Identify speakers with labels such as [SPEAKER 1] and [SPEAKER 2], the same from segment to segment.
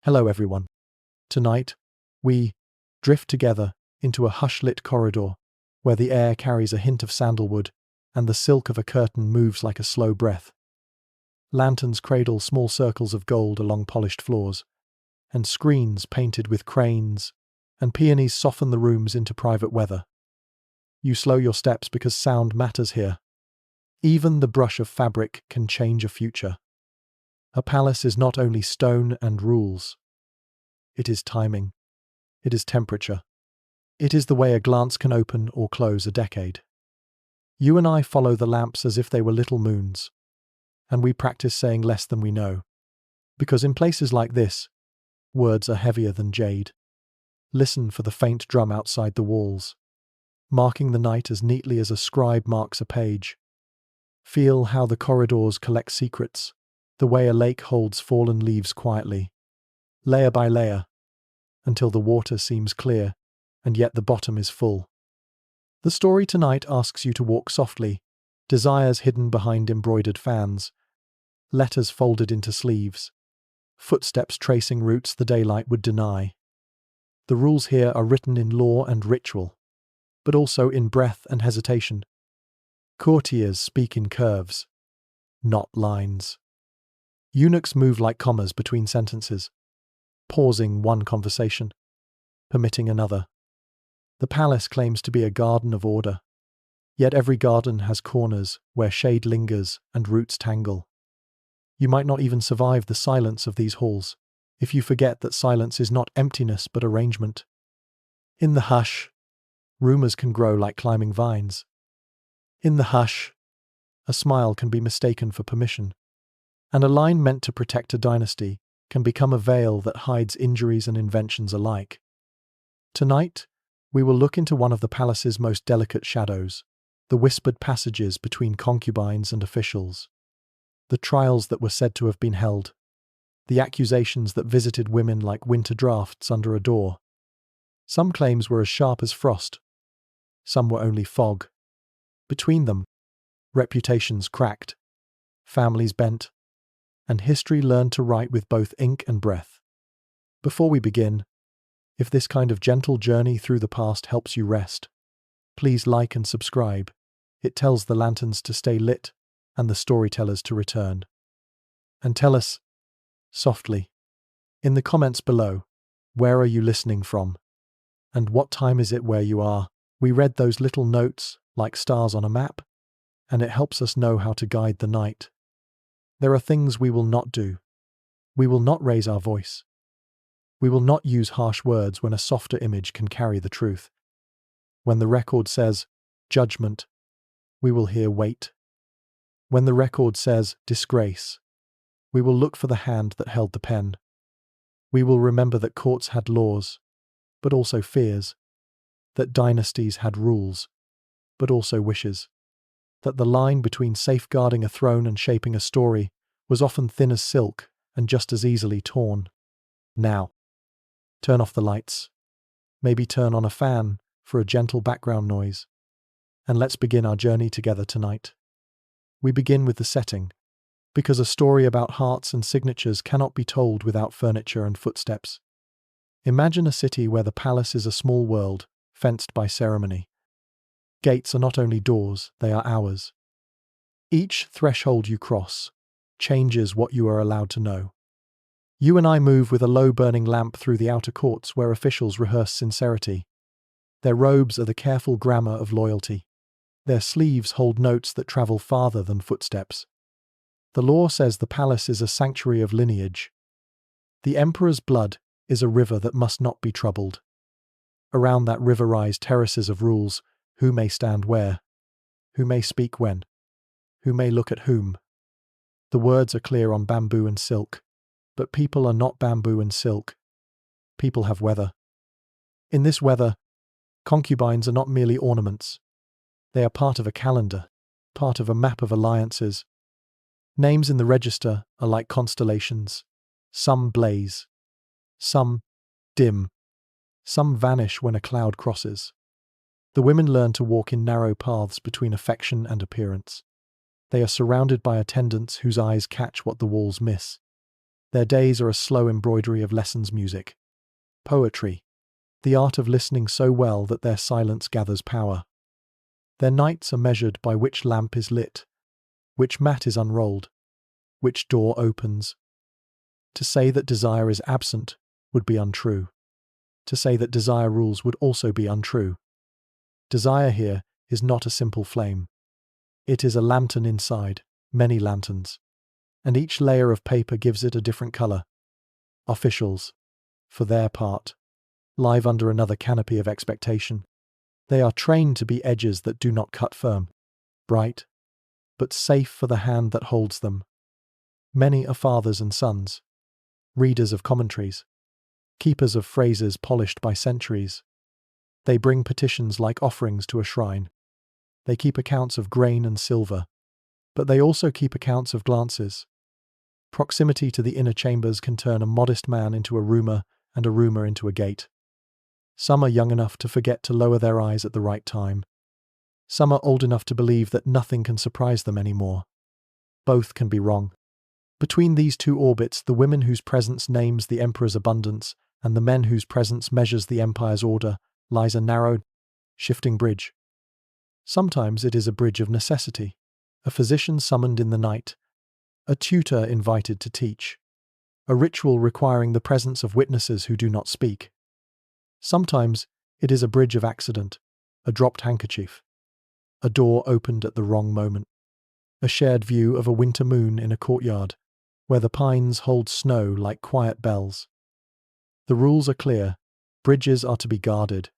[SPEAKER 1] Hello, everyone. Tonight, we drift together into a hush-lit corridor where the air carries a hint of sandalwood and the silk of a curtain moves like a slow breath. Lanterns cradle small circles of gold along polished floors, and screens painted with cranes and peonies soften the rooms into private weather. You slow your steps because sound matters here. Even the brush of fabric can change a future. A palace is not only stone and rules. It is timing. It is temperature. It is the way a glance can open or close a decade. You and I follow the lamps as if they were little moons, and we practice saying less than we know. Because in places like this, words are heavier than jade. Listen for the faint drum outside the walls, marking the night as neatly as a scribe marks a page. Feel how the corridors collect secrets, the way a lake holds fallen leaves quietly, layer by layer, until the water seems clear, and yet the bottom is full. The story tonight asks you to walk softly, desires hidden behind embroidered fans, letters folded into sleeves, footsteps tracing routes the daylight would deny. The rules here are written in law and ritual, but also in breath and hesitation. Courtiers speak in curves, not lines. Eunuchs move like commas between sentences, pausing one conversation, permitting another. The palace claims to be a garden of order, yet every garden has corners where shade lingers and roots tangle. You might not even survive the silence of these halls if you forget that silence is not emptiness but arrangement. In the hush, rumors can grow like climbing vines. In the hush, a smile can be mistaken for permission, and a line meant to protect a dynasty can become a veil that hides injuries and inventions alike. Tonight, we will look into one of the palace's most delicate shadows, the whispered passages between concubines and officials, the trials that were said to have been held, the accusations that visited women like winter drafts under a door. Some claims were as sharp as frost, some were only fog. Between them, reputations cracked, families bent, and history learned to write with both ink and breath. Before we begin, if this kind of gentle journey through the past helps you rest, please like and subscribe. It tells the lanterns to stay lit and the storytellers to return. And tell us, softly, in the comments below, where are you listening from? And what time is it where you are? We read those little notes like stars on a map, and it helps us know how to guide the night. There are things we will not do. We will not raise our voice. We will not use harsh words when a softer image can carry the truth. When the record says judgment, we will hear wait. When the record says disgrace, we will look for the hand that held the pen. We will remember that courts had laws, but also fears, that dynasties had rules, but also wishes, that the line between safeguarding a throne and shaping a story was often thin as silk and just as easily torn. Now, turn off the lights, maybe turn on a fan for a gentle background noise, and let's begin our journey together tonight. We begin with the setting, because a story about hearts and signatures cannot be told without furniture and footsteps. Imagine a city where the palace is a small world, fenced by ceremony. Gates are not only doors, they are hours. Each threshold you cross changes what you are allowed to know. You and I move with a low-burning lamp through the outer courts where officials rehearse sincerity. Their robes are the careful grammar of loyalty. Their sleeves hold notes that travel farther than footsteps. The law says the palace is a sanctuary of lineage. The emperor's blood is a river that must not be troubled. Around that river rise terraces of rules: who may stand where, who may speak when, who may look at whom. The words are clear on bamboo and silk, but people are not bamboo and silk. People have weather. In this weather, concubines are not merely ornaments. They are part of a calendar, part of a map of alliances. Names in the register are like constellations. Some blaze, some dim, some vanish when a cloud crosses. The women learn to walk in narrow paths between affection and appearance. They are surrounded by attendants whose eyes catch what the walls miss. Their days are a slow embroidery of lessons music. Poetry, the art of listening so well that their silence gathers power. Their nights are measured by which lamp is lit, which mat is unrolled, which door opens. To say that desire is absent would be untrue. To say that desire rules would also be untrue. Desire here is not a simple flame. It is a lantern inside, many lanterns. And each layer of paper gives it a different color. Officials, for their part, live under another canopy of expectation. They are trained to be edges that do not cut firm, bright, but safe for the hand that holds them. Many are fathers and sons, readers of commentaries, keepers of phrases polished by centuries. They bring petitions like offerings to a shrine. They keep accounts of grain and silver, but they also keep accounts of glances. Proximity to the inner chambers can turn a modest man into a rumour and a rumour into a gate. Some are young enough to forget to lower their eyes at the right time. Some are old enough to believe that nothing can surprise them anymore. Both can be wrong. Between these two orbits, the women whose presence names the emperor's abundance and the men whose presence measures the empire's order, lies a narrow, shifting bridge. Sometimes it is a bridge of necessity, a physician summoned in the night, a tutor invited to teach, a ritual requiring the presence of witnesses who do not speak. Sometimes it is a bridge of accident, a dropped handkerchief, a door opened at the wrong moment, a shared view of a winter moon in a courtyard, where the pines hold snow like quiet bells. The rules are clear. Bridges are to be guarded,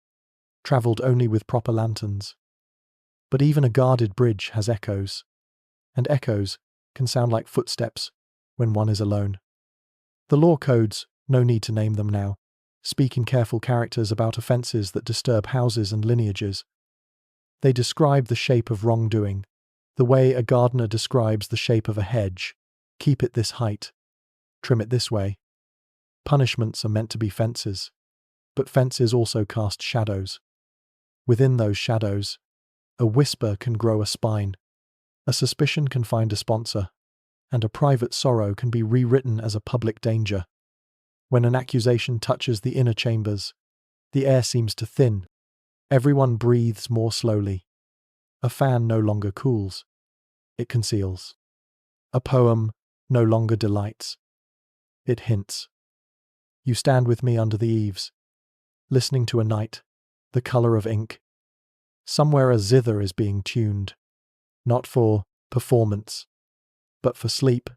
[SPEAKER 1] travelled only with proper lanterns. But even a guarded bridge has echoes, and echoes can sound like footsteps when one is alone. The law codes, no need to name them now, speak in careful characters about offences that disturb houses and lineages. They describe the shape of wrongdoing, the way a gardener describes the shape of a hedge. Keep it this height, trim it this way. Punishments are meant to be fences, but fences also cast shadows. Within those shadows, a whisper can grow a spine, a suspicion can find a sponsor, and a private sorrow can be rewritten as a public danger. When an accusation touches the inner chambers, the air seems to thin. Everyone breathes more slowly. A fan no longer cools. It conceals. A poem no longer delights. It hints. You stand with me under the eaves, listening to a night, the colour of ink. Somewhere a zither is being tuned, not for performance, but for sleep.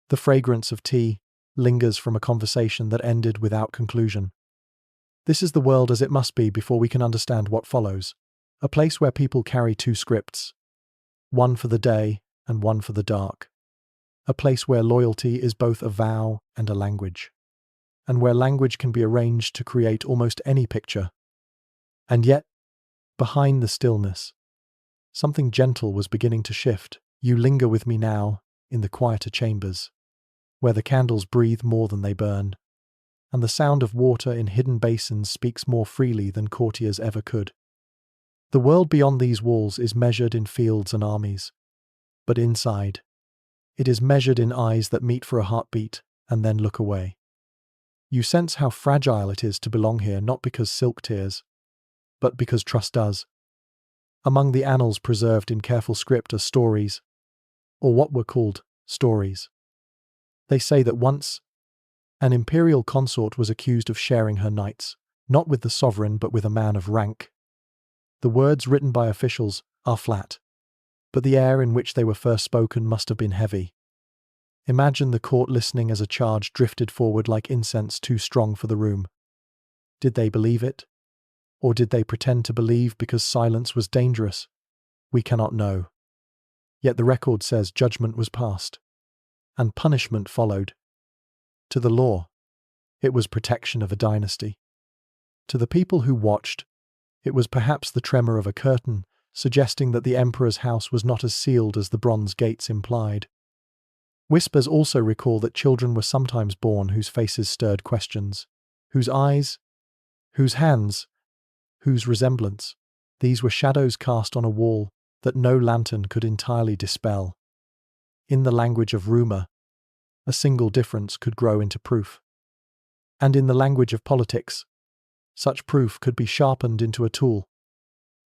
[SPEAKER 1] The fragrance of tea lingers from a conversation that ended without conclusion. This is the world as it must be before we can understand what follows. A place where people carry two scripts, one for the day and one for the dark. A place where loyalty is both a vow and a language, and where language can be arranged to create almost any picture. And yet, behind the stillness, something gentle was beginning to shift. You linger with me now, in the quieter chambers, where the candles breathe more than they burn, and the sound of water in hidden basins speaks more freely than courtiers ever could. The world beyond these walls is measured in fields and armies, but inside, it is measured in eyes that meet for a heartbeat and then look away. You sense how fragile it is to belong here, not because silk tears, but because trust does. Among the annals preserved in careful script are stories, or what were called stories. They say that once, an imperial consort was accused of sharing her nights, not with the sovereign but with a man of rank. The words written by officials are flat, but the air in which they were first spoken must have been heavy. Imagine the court listening as a charge drifted forward like incense too strong for the room. Did they believe it? Or did they pretend to believe because silence was dangerous? We cannot know. Yet the record says judgment was passed, and punishment followed. To the law, it was protection of a dynasty. To the people who watched, it was perhaps the tremor of a curtain, suggesting that the emperor's house was not as sealed as the bronze gates implied. Whispers also recall that children were sometimes born whose faces stirred questions, whose eyes, whose hands, whose resemblance. These were shadows cast on a wall that no lantern could entirely dispel. In the language of rumour, A single difference could grow into proof. And in the language of politics, such proof could be sharpened into a tool.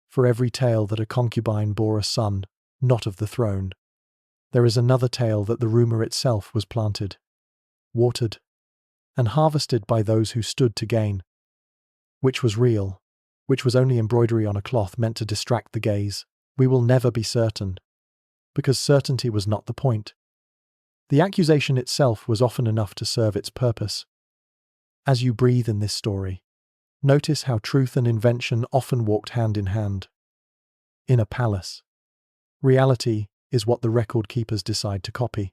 [SPEAKER 1] For every tale that a concubine bore a son, not of the throne, there is another tale that the rumor itself was planted, watered, and harvested by those who stood to gain. Which was real, which was only embroidery on a cloth meant to distract the gaze, we will never be certain, because certainty was not the point. The accusation itself was often enough to serve its purpose. As you breathe in this story, notice how truth and invention often walked hand in hand. In a palace, reality is what the record keepers decide to copy,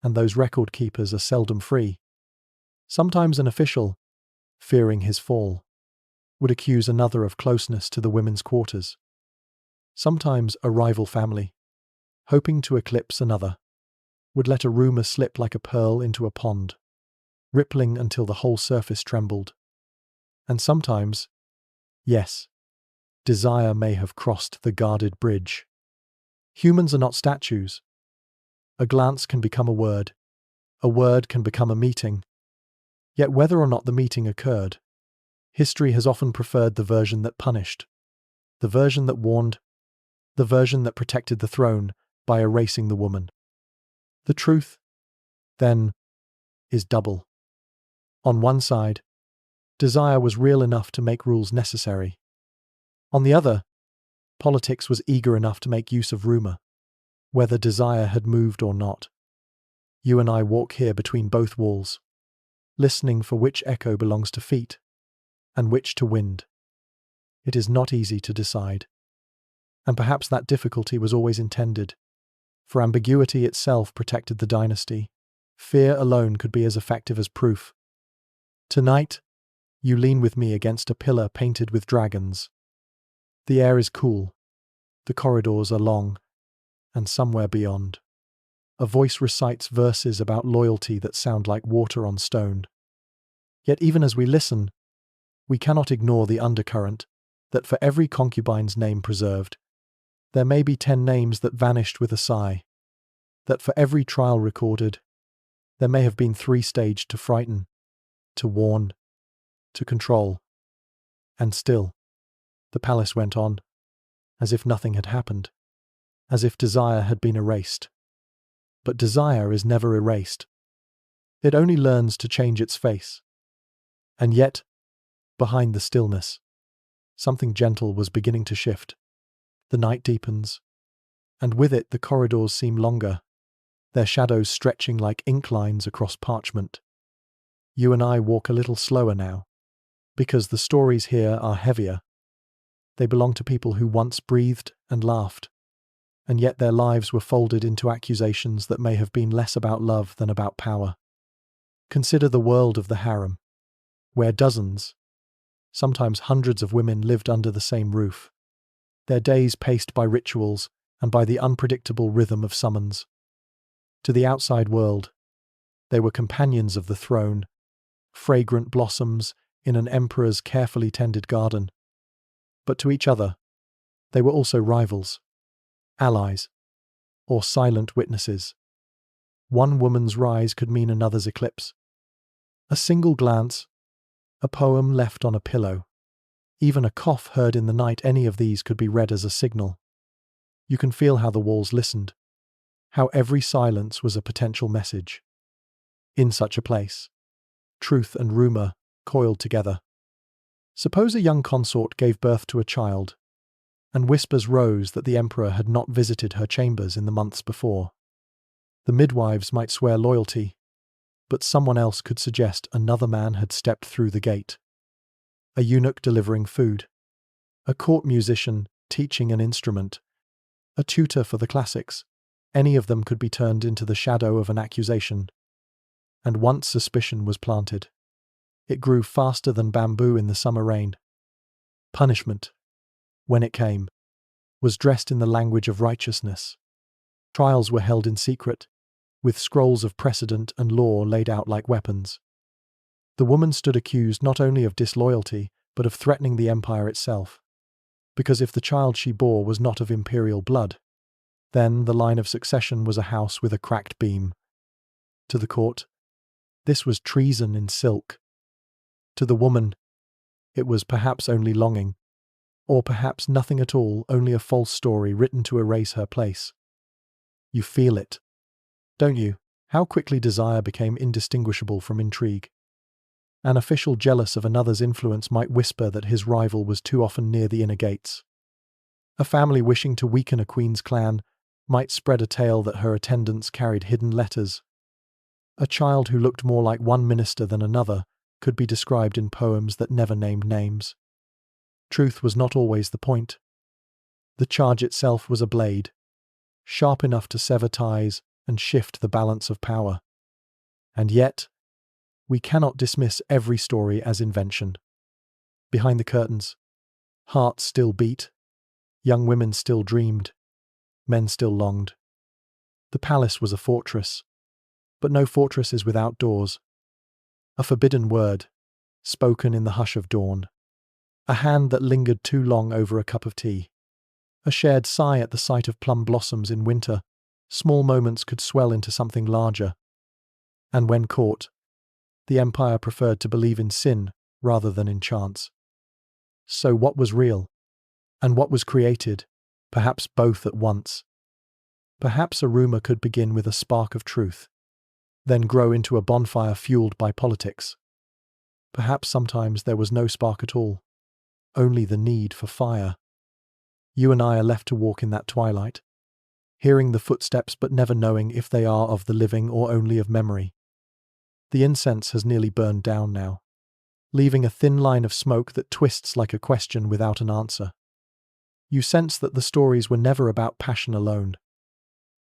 [SPEAKER 1] and those record keepers are seldom free. Sometimes an official, fearing his fall, would accuse another of closeness to the women's quarters. Sometimes a rival family, hoping to eclipse another, would let a rumor slip like a pearl into a pond, rippling until the whole surface trembled. And sometimes, yes, desire may have crossed the guarded bridge. Humans are not statues. A glance can become a word can become a meeting. Yet whether or not the meeting occurred, history has often preferred the version that punished, the version that warned, the version that protected the throne by erasing the woman. The truth, then, is double. On one side, desire was real enough to make rules necessary. On the other, politics was eager enough to make use of rumor, whether desire had moved or not. You and I walk here between both walls, listening for which echo belongs to feet and which to wind. It is not easy to decide. And perhaps that difficulty was always intended, for ambiguity itself protected the dynasty. Fear alone could be as effective as proof. Tonight, you lean with me against a pillar painted with dragons. The air is cool, the corridors are long, and somewhere beyond, a voice recites verses about loyalty that sound like water on stone. Yet even as we listen, we cannot ignore the undercurrent that for every concubine's name preserved, there may be 10 names that vanished with a sigh, that for every trial recorded, there may have been 3 staged to frighten, to warn, to control. And still, the palace went on, as if nothing had happened, as if desire had been erased. But desire is never erased. It only learns to change its face. And yet, behind the stillness, something gentle was beginning to shift. The night deepens, and with it the corridors seem longer, their shadows stretching like ink lines across parchment. You and I walk a little slower now, because the stories here are heavier. They belong to people who once breathed and laughed, and yet their lives were folded into accusations that may have been less about love than about power. Consider the world of the harem, where dozens, sometimes hundreds of women lived under the same roof, their days paced by rituals and by the unpredictable rhythm of summons. To the outside world, they were companions of the throne, fragrant blossoms in an emperor's carefully tended garden. But to each other, they were also rivals, allies, or silent witnesses. One woman's rise could mean another's eclipse. A single glance, a poem left on a pillow, even a cough heard in the night, any of these could be read as a signal. You can feel how the walls listened, how every silence was a potential message. In such a place, truth and rumor coiled together. Suppose a young consort gave birth to a child, and whispers rose that the emperor had not visited her chambers in the months before. The midwives might swear loyalty, but someone else could suggest another man had stepped through the gate. A eunuch delivering food, a court musician teaching an instrument, a tutor for the classics, any of them could be turned into the shadow of an accusation. And once suspicion was planted, it grew faster than bamboo in the summer rain. Punishment, when it came, was dressed in the language of righteousness. Trials were held in secret, with scrolls of precedent and law laid out like weapons. The woman stood accused not only of disloyalty, but of threatening the empire itself. Because if the child she bore was not of imperial blood, then the line of succession was a house with a cracked beam. To the court, this was treason in silk. To the woman, it was perhaps only longing, or perhaps nothing at all, only a false story written to erase her place. You feel it, don't you? How quickly desire became indistinguishable from intrigue. An official jealous of another's influence might whisper that his rival was too often near the inner gates. A family wishing to weaken a queen's clan might spread a tale that her attendants carried hidden letters. A child who looked more like one minister than another could be described in poems that never named names. Truth was not always the point. The charge itself was a blade, sharp enough to sever ties and shift the balance of power. And yet, we cannot dismiss every story as invention. Behind the curtains, hearts still beat, young women still dreamed, men still longed. The palace was a fortress, but no fortress is without doors. A forbidden word, spoken in the hush of dawn. A hand that lingered too long over a cup of tea. A shared sigh at the sight of plum blossoms in winter. Small moments could swell into something larger. And when caught, the empire preferred to believe in sin rather than in chance. So what was real? And what was created? Perhaps both at once. Perhaps a rumor could begin with a spark of truth, then grow into a bonfire fueled by politics. Perhaps sometimes there was no spark at all, only the need for fire. You and I are left to walk in that twilight, hearing the footsteps but never knowing if they are of the living or only of memory. The incense has nearly burned down now, leaving a thin line of smoke that twists like a question without an answer. You sense that the stories were never about passion alone.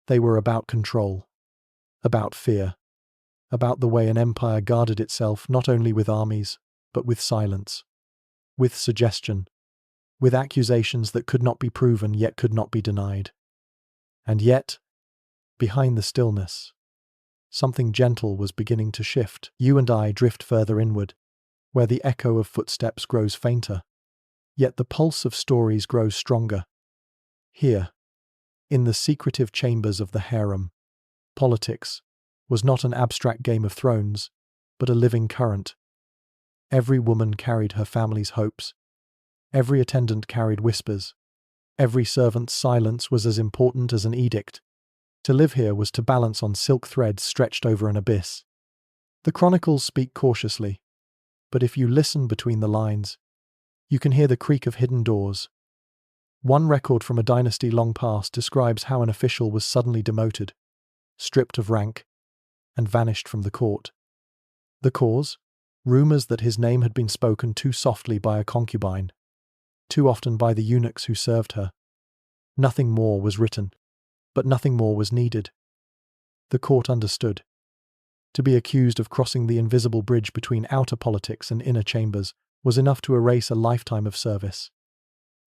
[SPEAKER 1] They were about control, about fear, about the way an empire guarded itself not only with armies, but with silence, with suggestion, with accusations that could not be proven yet could not be denied. And yet, behind the stillness, something gentle was beginning to shift. You and I drift further inward, where the echo of footsteps grows fainter, yet the pulse of stories grows stronger. Here, in the secretive chambers of the harem, politics was not an abstract Game of Thrones, but a living current. Every woman carried her family's hopes. Every attendant carried whispers. Every servant's silence was as important as an edict. To live here was to balance on silk threads stretched over an abyss. The chronicles speak cautiously, but if you listen between the lines, you can hear the creak of hidden doors. One record from a dynasty long past describes how an official was suddenly demoted, stripped of rank, and vanished from the court. The cause? Rumors that his name had been spoken too softly by a concubine, too often by the eunuchs who served her. Nothing more was written, but nothing more was needed. The court understood. To be accused of crossing the invisible bridge between outer politics and inner chambers was enough to erase a lifetime of service.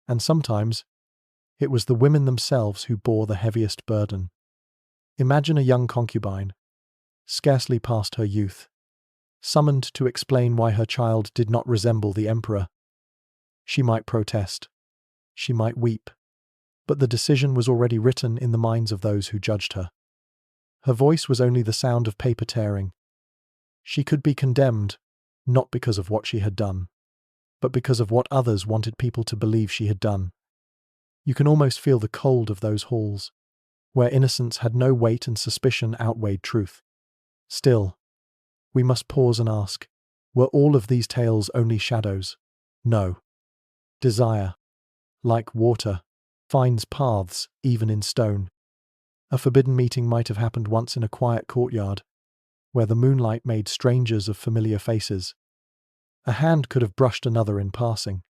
[SPEAKER 1] And sometimes, it was the women themselves who bore the heaviest burden. Imagine a young concubine, scarcely past her youth, summoned to explain why her child did not resemble the emperor. She might protest, she might weep, but the decision was already written in the minds of those who judged her. Her voice was only the sound of paper tearing. She could be condemned, not because of what she had done, but because of what others wanted people to believe she had done. You can almost feel the cold of those halls, where innocence had no weight and suspicion outweighed truth. Still, we must pause and ask, were all of these tales only shadows? No. Desire, like water, finds paths even in stone. A forbidden meeting might have happened once in a quiet courtyard, where the moonlight made strangers of familiar faces. A hand could have brushed another in passing,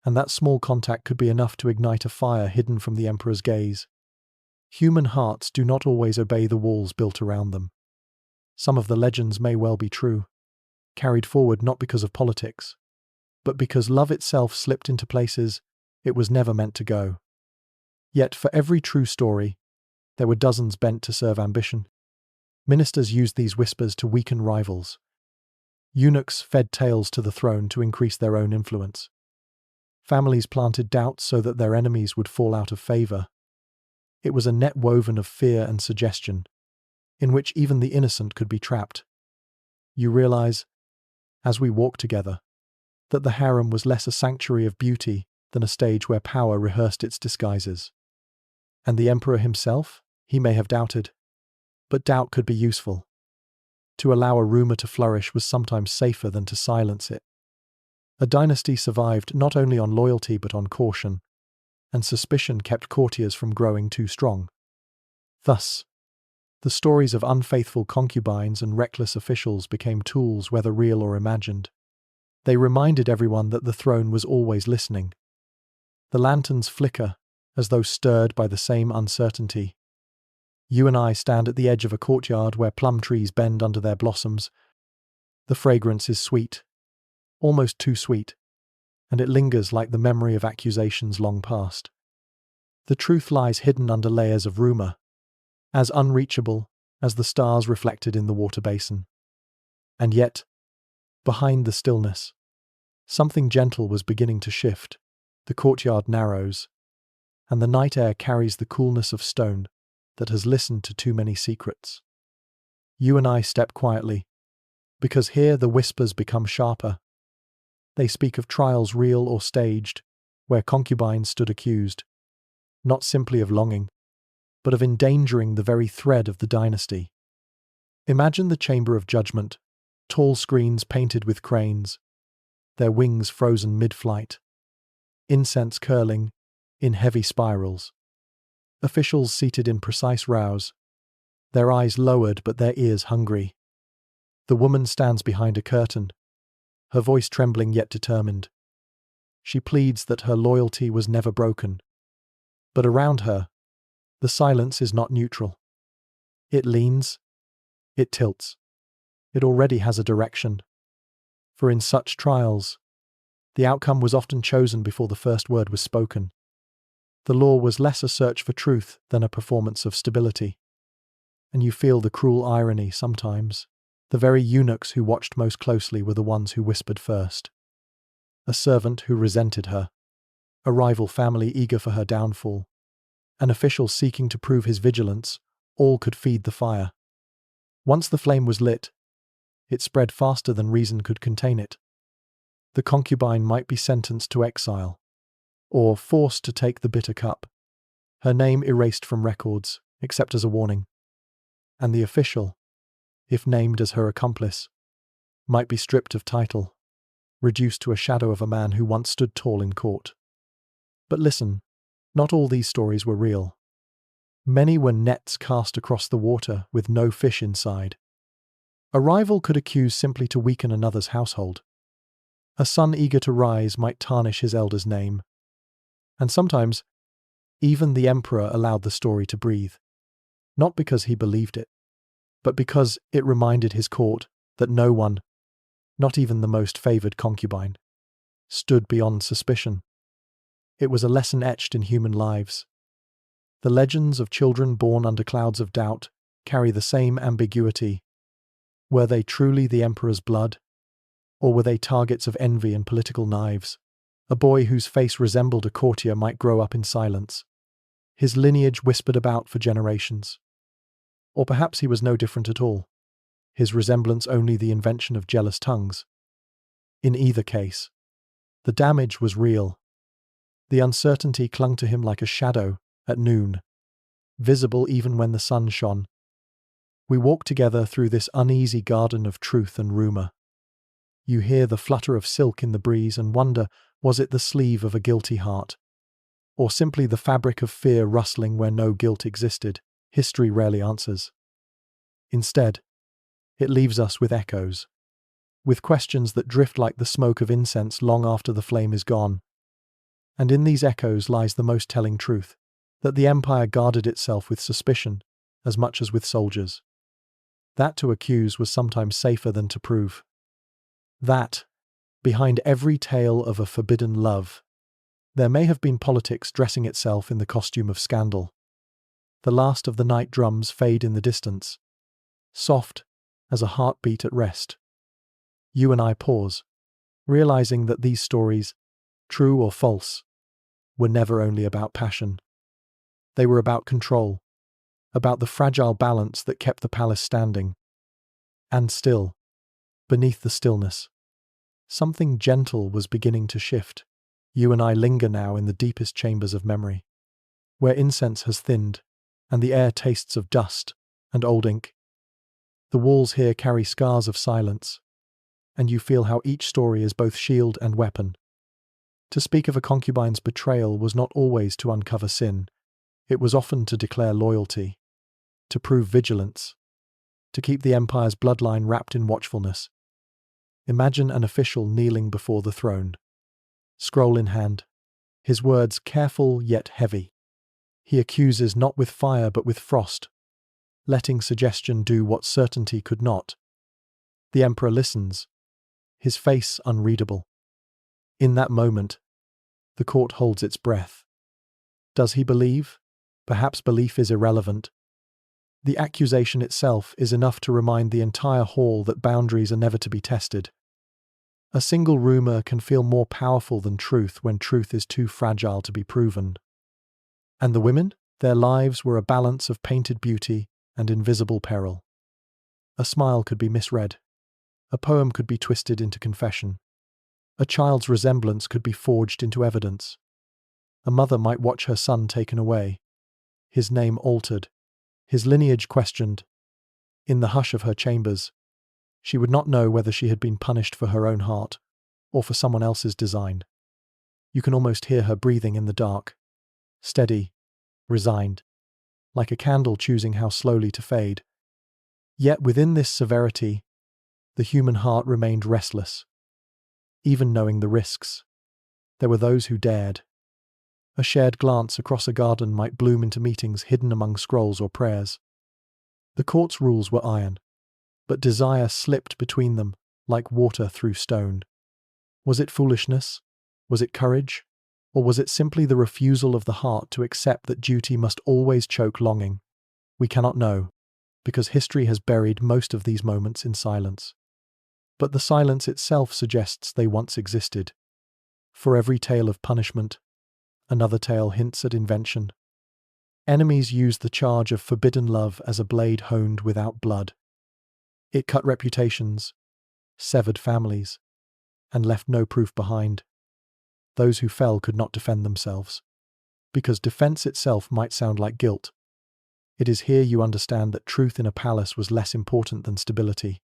[SPEAKER 1] and that small contact could be enough to ignite a fire hidden from the emperor's gaze. Human hearts do not always obey the walls built around them. Some of the legends may well be true, carried forward not because of politics, but because love itself slipped into places it was never meant to go. Yet for every true story, there were dozens bent to serve ambition. Ministers used these whispers to weaken rivals. Eunuchs fed tales to the throne to increase their own influence. Families planted doubts so that their enemies would fall out of favor. It was a net woven of fear and suggestion. in which even the innocent could be trapped. You realize, as we walk together, that the harem was less a sanctuary of beauty than a stage where power rehearsed its disguises. And the emperor himself, he may have doubted. But doubt could be useful. To allow a rumor to flourish was sometimes safer than to silence it. A dynasty survived not only on loyalty but on caution, and suspicion kept courtiers from growing too strong. Thus, the stories of unfaithful concubines and reckless officials became tools, whether real or imagined. They reminded everyone that the throne was always listening. The lanterns flicker, as though stirred by the same uncertainty. You and I stand at the edge of a courtyard where plum trees bend under their blossoms. The fragrance is sweet, almost too sweet, and it lingers like the memory of accusations long past. The truth lies hidden under layers of rumor, as unreachable as the stars reflected in the water basin. And yet, behind the stillness, something gentle was beginning to shift. The courtyard narrows, and the night air carries the coolness of stone that has listened to too many secrets. You and I step quietly, because here the whispers become sharper. They speak of trials real or staged, where concubines stood accused, not simply of longing, but of endangering the very thread of the dynasty. Imagine the chamber of judgment, tall screens painted with cranes, their wings frozen mid-flight, incense curling in heavy spirals. Officials seated in precise rows, their eyes lowered but their ears hungry. The woman stands behind a curtain, her voice trembling yet determined. She pleads that her loyalty was never broken. But around her, the silence is not neutral. It leans, it tilts, it already has a direction. For in such trials, the outcome was often chosen before the first word was spoken. The law was less a search for truth than a performance of stability. And you feel the cruel irony sometimes. The very eunuchs who watched most closely were the ones who whispered first. A servant who resented her, a rival family eager for her downfall, an official seeking to prove his vigilance, all could feed the fire. Once the flame was lit, it spread faster than reason could contain it. The concubine might be sentenced to exile, or forced to take the bitter cup, her name erased from records, except as a warning. And the official, if named as her accomplice, might be stripped of title, reduced to a shadow of a man who once stood tall in court. But listen, not all these stories were real. Many were nets cast across the water with no fish inside. A rival could accuse simply to weaken another's household. A son eager to rise might tarnish his elder's name. And sometimes, even the emperor allowed the story to breathe. Not because he believed it, but because it reminded his court that no one, not even the most favored concubine, stood beyond suspicion. It was a lesson etched in human lives. The legends of children born under clouds of doubt carry the same ambiguity. Were they truly the emperor's blood? Or were they targets of envy and political knives? A boy whose face resembled a courtier might grow up in silence, his lineage whispered about for generations. Or perhaps he was no different at all, his resemblance only the invention of jealous tongues. In either case, the damage was real. The uncertainty clung to him like a shadow at noon, visible even when the sun shone. We walk together through this uneasy garden of truth and rumor. You hear the flutter of silk in the breeze and wonder, was it the sleeve of a guilty heart? Or simply the fabric of fear rustling where no guilt existed? History rarely answers. Instead, it leaves us with echoes, with questions that drift like the smoke of incense long after the flame is gone. And in these echoes lies the most telling truth, that the empire guarded itself with suspicion as much as with soldiers. That to accuse was sometimes safer than to prove. That, behind every tale of a forbidden love, there may have been politics dressing itself in the costume of scandal. The last of the night drums fade in the distance, soft as a heartbeat at rest. You and I pause, realizing that these stories, true or false, were never only about passion. They were about control, about the fragile balance that kept the palace standing. And still, beneath the stillness, something gentle was beginning to shift. You and I linger now in the deepest chambers of memory, where incense has thinned, and the air tastes of dust and old ink. The walls here carry scars of silence, and you feel how each story is both shield and weapon. To speak of a concubine's betrayal was not always to uncover sin, it was often to declare loyalty, to prove vigilance, to keep the empire's bloodline wrapped in watchfulness. Imagine an official kneeling before the throne, scroll in hand, his words careful yet heavy. He accuses not with fire but with frost, letting suggestion do what certainty could not. The emperor listens, his face unreadable. In that moment, the court holds its breath. Does he believe? Perhaps belief is irrelevant. The accusation itself is enough to remind the entire hall that boundaries are never to be tested. A single rumor can feel more powerful than truth when truth is too fragile to be proven. And the women? Their lives were a balance of painted beauty and invisible peril. A smile could be misread. A poem could be twisted into confession. A child's resemblance could be forged into evidence. A mother might watch her son taken away, his name altered, his lineage questioned. In the hush of her chambers, she would not know whether she had been punished for her own heart or for someone else's design. You can almost hear her breathing in the dark, steady, resigned, like a candle choosing how slowly to fade. Yet within this severity, the human heart remained restless. Even knowing the risks, there were those who dared. A shared glance across a garden might bloom into meetings hidden among scrolls or prayers. The court's rules were iron, but desire slipped between them like water through stone. Was it foolishness? Was it courage? Or was it simply the refusal of the heart to accept that duty must always choke longing? We cannot know, because history has buried most of these moments in silence. But the silence itself suggests they once existed. For every tale of punishment, another tale hints at invention. Enemies used the charge of forbidden love as a blade honed without blood. It cut reputations, severed families, and left no proof behind. Those who fell could not defend themselves, because defense itself might sound like guilt. It is here you understand that truth in a palace was less important than stability,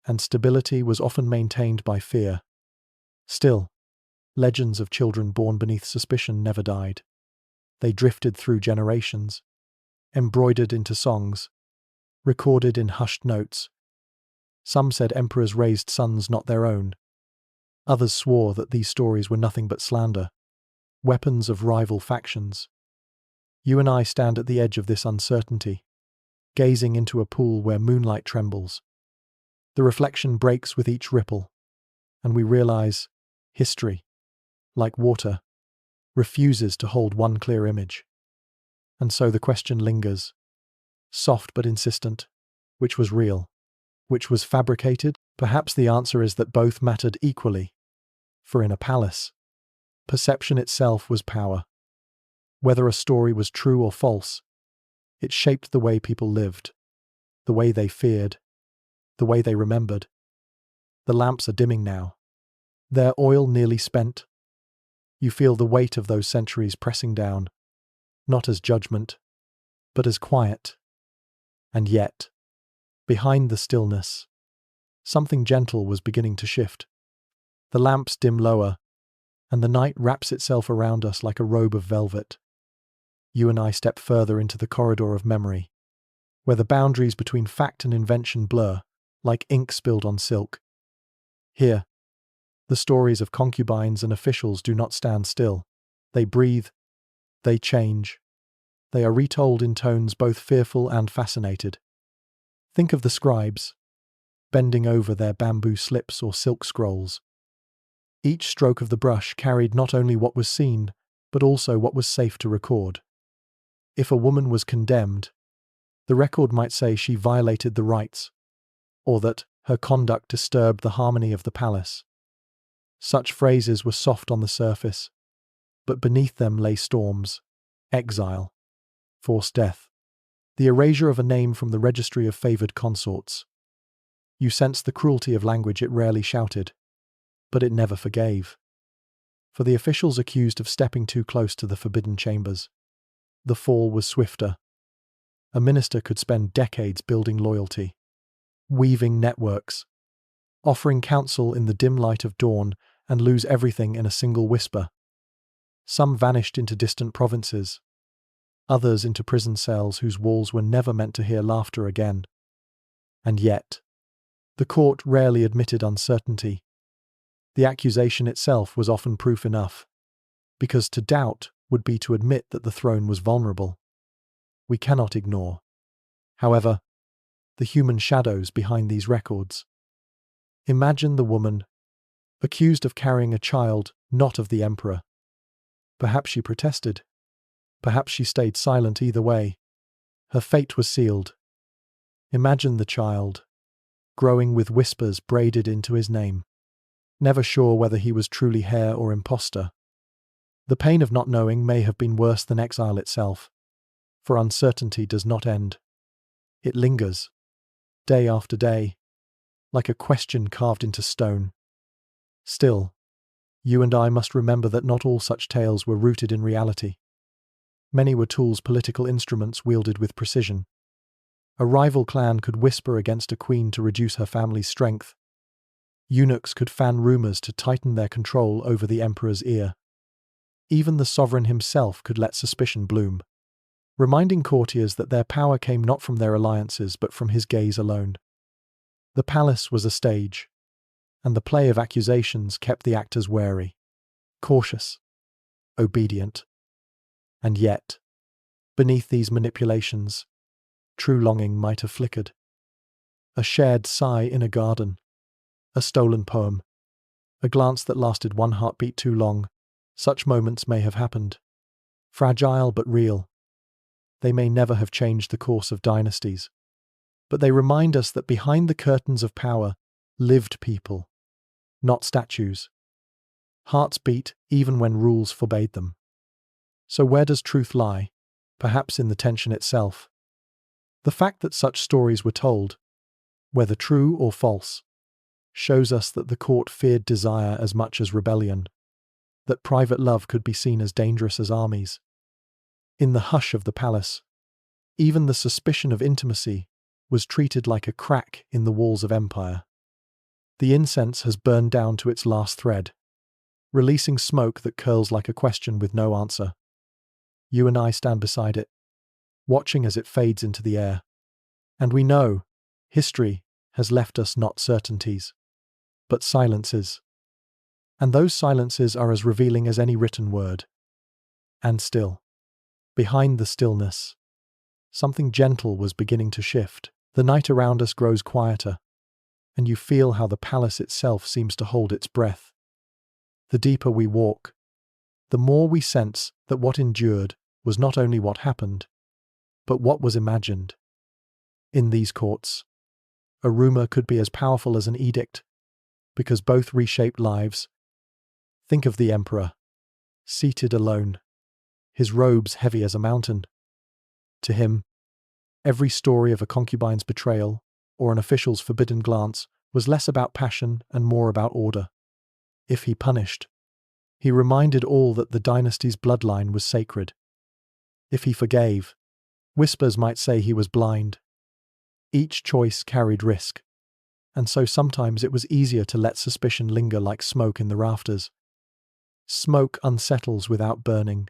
[SPEAKER 1] and stability was often maintained by fear. Still, legends of children born beneath suspicion never died. They drifted through generations, embroidered into songs, recorded in hushed notes. Some said emperors raised sons not their own. Others swore that these stories were nothing but slander, weapons of rival factions. You and I stand at the edge of this uncertainty, gazing into a pool where moonlight trembles. The reflection breaks with each ripple, and we realize history, like water, refuses to hold one clear image. And so the question lingers, soft but insistent, which was real, which was fabricated? Perhaps the answer is that both mattered equally. For in a palace, perception itself was power. Whether a story was true or false, it shaped the way people lived, the way they feared, the way they remembered. The lamps are dimming now, their oil nearly spent. You feel the weight of those centuries pressing down, not as judgment, but as quiet. And yet, behind the stillness, something gentle was beginning to shift. The lamps dim lower, and the night wraps itself around us like a robe of velvet. You and I step further into the corridor of memory, where the boundaries between fact and invention blur, like ink spilled on silk. Here, the stories of concubines and officials do not stand still. They breathe, they change. They are retold in tones both fearful and fascinated. Think of the scribes, bending over their bamboo slips or silk scrolls. Each stroke of the brush carried not only what was seen, but also what was safe to record. If a woman was condemned, the record might say she violated the rights, or that her conduct disturbed the harmony of the palace. Such phrases were soft on the surface, but beneath them lay storms, exile, forced death. the erasure of a name from the registry of favored consorts. You sensed the cruelty of language it rarely shouted, but it never forgave. For the officials accused of stepping too close to the forbidden chambers, the fall was swifter. A minister could spend decades building loyalty, weaving networks, offering counsel in the dim light of dawn, and lose everything in a single whisper. Some vanished into distant provinces, others into prison cells whose walls were never meant to hear laughter again. And yet, the court rarely admitted uncertainty. The accusation itself was often proof enough, because to doubt would be to admit that the throne was vulnerable. We cannot ignore, however, the human shadows behind these records. Imagine the woman, accused of carrying a child not of the emperor. Perhaps she protested. Perhaps she stayed silent either way. Her fate was sealed. Imagine the child, growing with whispers braided into his name, never sure whether he was truly heir or impostor. The pain of not knowing may have been worse than exile itself, for uncertainty does not end. It lingers, day after day, like a question carved into stone. Still, you and I must remember that not all such tales were rooted in reality. Many were tools, political instruments wielded with precision. A rival clan could whisper against a queen to reduce her family's strength. Eunuchs could fan rumors to tighten their control over the emperor's ear. Even the sovereign himself could let suspicion bloom, reminding courtiers that their power came not from their alliances but from his gaze alone. The palace was a stage, and the play of accusations kept the actors wary, cautious, obedient. And yet, beneath these manipulations, true longing might have flickered. A shared sigh in a garden, a stolen poem, a glance that lasted one heartbeat too long. Such moments may have happened. Fragile but real. They may never have changed the course of dynasties, but they remind us that behind the curtains of power lived people, not statues. Hearts beat even when rules forbade them. So where does truth lie? Perhaps in the tension itself. The fact that such stories were told, whether true or false, shows us that the court feared desire as much as rebellion, that private love could be seen as dangerous as armies. In the hush of the palace, even the suspicion of intimacy was treated like a crack in the walls of empire. The incense has burned down to its last thread, releasing smoke that curls like a question with no answer. You and I stand beside it, watching as it fades into the air. And we know history has left us not certainties, but silences. And those silences are as revealing as any written word. And still, behind the stillness, something gentle was beginning to shift. The night around us grows quieter, and you feel how the palace itself seems to hold its breath. The deeper we walk, the more we sense that what endured was not only what happened, but what was imagined. In these courts, a rumor could be as powerful as an edict, because both reshaped lives. Think of the emperor, seated alone, his robes heavy as a mountain. To him, every story of a concubine's betrayal or an official's forbidden glance was less about passion and more about order. If he punished, he reminded all that the dynasty's bloodline was sacred. If he forgave, whispers might say he was blind. Each choice carried risk, and so sometimes it was easier to let suspicion linger like smoke in the rafters. Smoke unsettles without burning.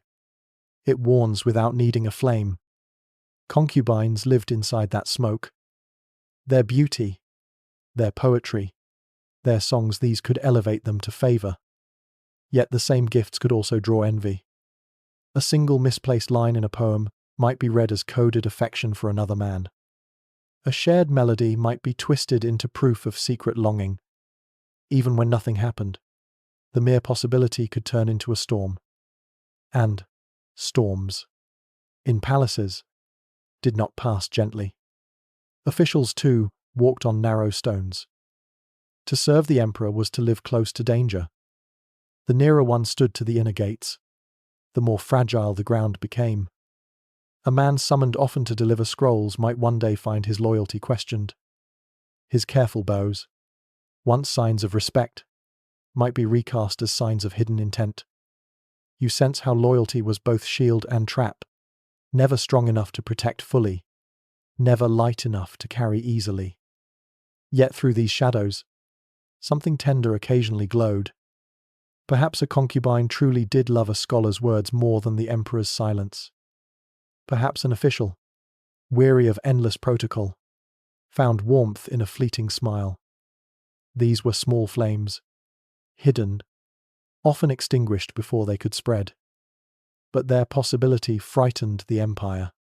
[SPEAKER 1] It warns without needing a flame. Concubines lived inside that smoke. Their beauty, their poetry, their songs, these could elevate them to favor. Yet the same gifts could also draw envy. A single misplaced line in a poem might be read as coded affection for another man. A shared melody might be twisted into proof of secret longing. Even when nothing happened, the mere possibility could turn into a storm. And storms, in palaces, did not pass gently. Officials, too, walked on narrow stones. To serve the emperor was to live close to danger. The nearer one stood to the inner gates, the more fragile the ground became. A man summoned often to deliver scrolls might one day find his loyalty questioned. His careful bows, once signs of respect, might be recast as signs of hidden intent. You sense how loyalty was both shield and trap, never strong enough to protect fully, never light enough to carry easily. Yet through these shadows, something tender occasionally glowed. Perhaps a concubine truly did love a scholar's words more than the emperor's silence. Perhaps an official, weary of endless protocol, found warmth in a fleeting smile. These were small flames, hidden, often extinguished before they could spread. But their possibility frightened the empire.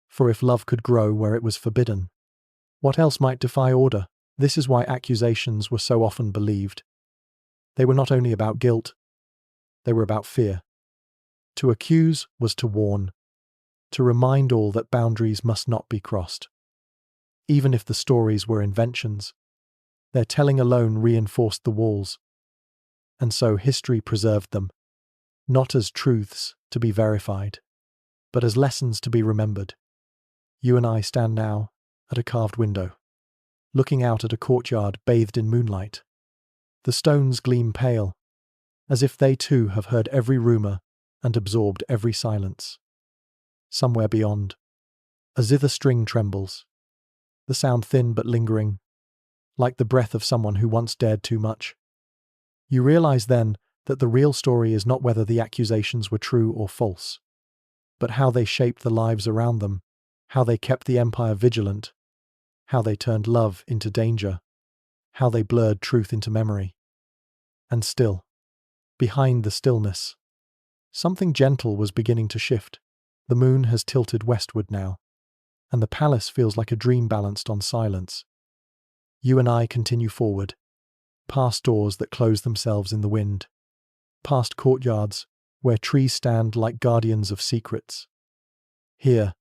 [SPEAKER 1] For if love could grow where it was forbidden, what else might defy order? This is why accusations were so often believed. They were not only about guilt, they were about fear. To accuse was to warn, to remind all that boundaries must not be crossed. Even if the stories were inventions, their telling alone reinforced the walls. And so history preserved them, not as truths to be verified, but as lessons to be remembered. You and I stand now at a carved window, looking out at a courtyard bathed in moonlight. The stones gleam pale, as if they too have heard every rumor and absorbed every silence. Somewhere beyond, a zither string trembles, the sound thin but lingering, like the breath of someone who once dared too much. You realize then that the real story is not whether the accusations were true or false, but how they shaped the lives around them, how they kept the empire vigilant, how they turned love into danger, how they blurred truth into memory. And still, behind the stillness, something gentle was beginning to shift. The moon has tilted westward now, and the palace feels like a dream balanced on silence. You and I continue forward, past doors that close themselves in the wind, past courtyards where trees stand like guardians of secrets. Here,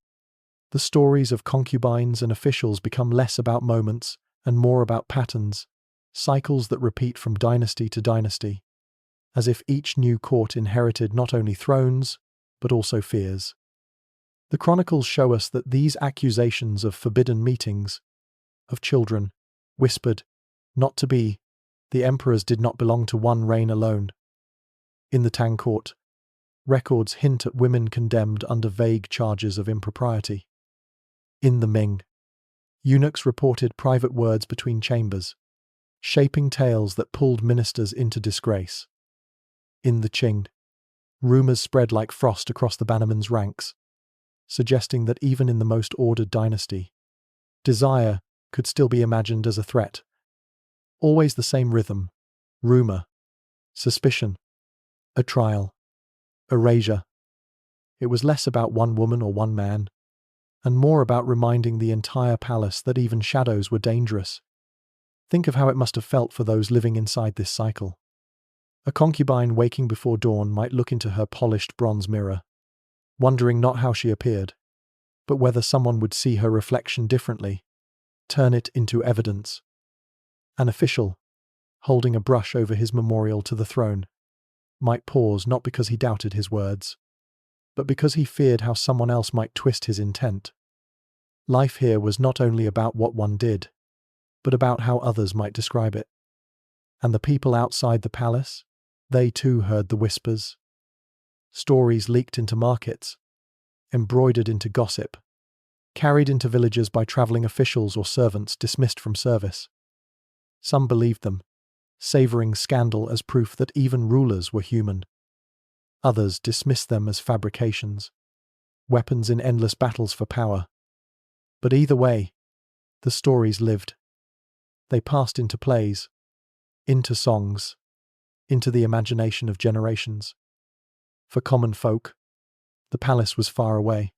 [SPEAKER 1] the stories of concubines and officials become less about moments and more about patterns, cycles that repeat from dynasty to dynasty, as if each new court inherited not only thrones, but also fears. The chronicles show us that these accusations of forbidden meetings, of children, whispered, not to be, the emperors did not belong to one reign alone. In the Tang court, records hint at women condemned under vague charges of impropriety. In the Ming, eunuchs reported private words between chambers, shaping tales that pulled ministers into disgrace. In the Qing, rumors spread like frost across the bannermen's ranks, suggesting that even in the most ordered dynasty, desire could still be imagined as a threat. Always the same rhythm: rumor, suspicion, a trial, erasure. It was less about one woman or one man, and more about reminding the entire palace that even shadows were dangerous. Think of how it must have felt for those living inside this cycle. A concubine waking before dawn might look into her polished bronze mirror, wondering not how she appeared, but whether someone would see her reflection differently, turn it into evidence. An official, holding a brush over his memorial to the throne, might pause not because he doubted his words, but because he feared how someone else might twist his intent. Life here was not only about what one did, but about how others might describe it. And the people outside the palace, they too heard the whispers. Stories leaked into markets, embroidered into gossip, carried into villages by travelling officials or servants dismissed from service. Some believed them, savouring scandal as proof that even rulers were human. Others dismissed them as fabrications, weapons in endless battles for power. But either way, the stories lived. They passed into plays, into songs, into the imagination of generations. For common folk, the palace was far away,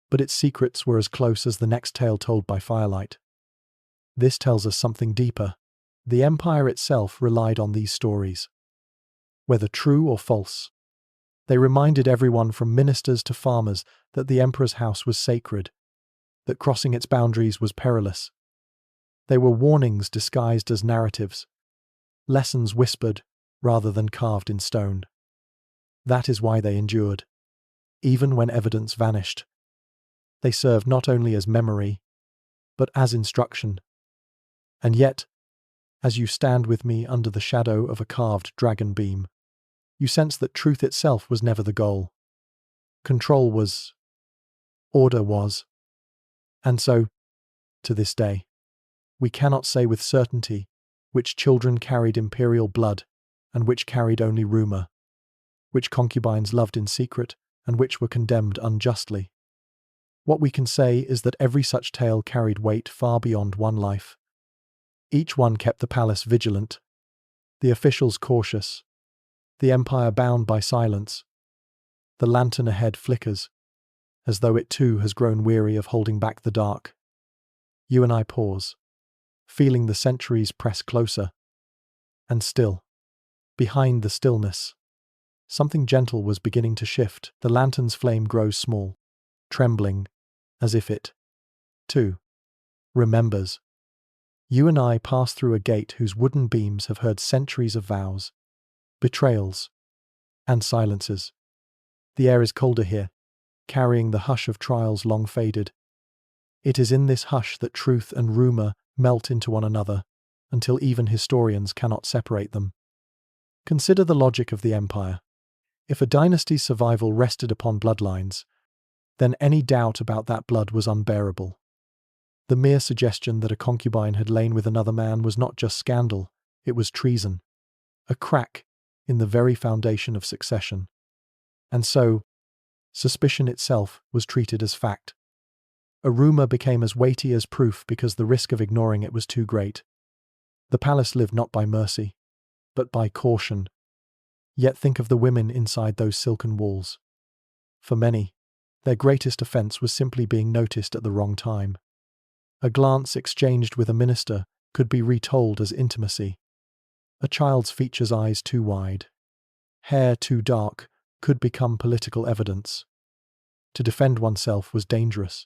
[SPEAKER 1] but its secrets were as close as the next tale told by firelight. This tells us something deeper. The empire itself relied on these stories. Whether true or false, they reminded everyone from ministers to farmers that the emperor's house was sacred, that crossing its boundaries was perilous. They were warnings disguised as narratives, lessons whispered rather than carved in stone. That is why they endured, even when evidence vanished. They serve not only as memory, but as instruction. And yet, as you stand with me under the shadow of a carved dragon beam, you sense that truth itself was never the goal. Control was, order was, and so, to this day, we cannot say with certainty which children carried imperial blood and which carried only rumor, which concubines loved in secret and which were condemned unjustly. What we can say is that every such tale carried weight far beyond one life. Each one kept the palace vigilant, the officials cautious, the empire bound by silence. The lantern ahead flickers, as though it too has grown weary of holding back the dark. You and I pause, feeling the centuries press closer. And still, behind the stillness, something gentle was beginning to shift. The lantern's flame grows small, trembling, as if it, too, remembers. You and I pass through a gate whose wooden beams have heard centuries of vows, betrayals, and silences. The air is colder here, carrying the hush of trials long faded. It is in this hush that truth and rumor melt into one another, until even historians cannot separate them. Consider the logic of the empire. If a dynasty's survival rested upon bloodlines, then any doubt about that blood was unbearable. The mere suggestion that a concubine had lain with another man was not just scandal, it was treason, a crack in the very foundation of succession. And so, suspicion itself was treated as fact. A rumor became as weighty as proof because the risk of ignoring it was too great. The palace lived not by mercy, but by caution. Yet think of the women inside those silken walls. For many, their greatest offense was simply being noticed at the wrong time. A glance exchanged with a minister could be retold as intimacy. A child's features eyes too wide, hair too dark, could become political evidence. To defend oneself was dangerous,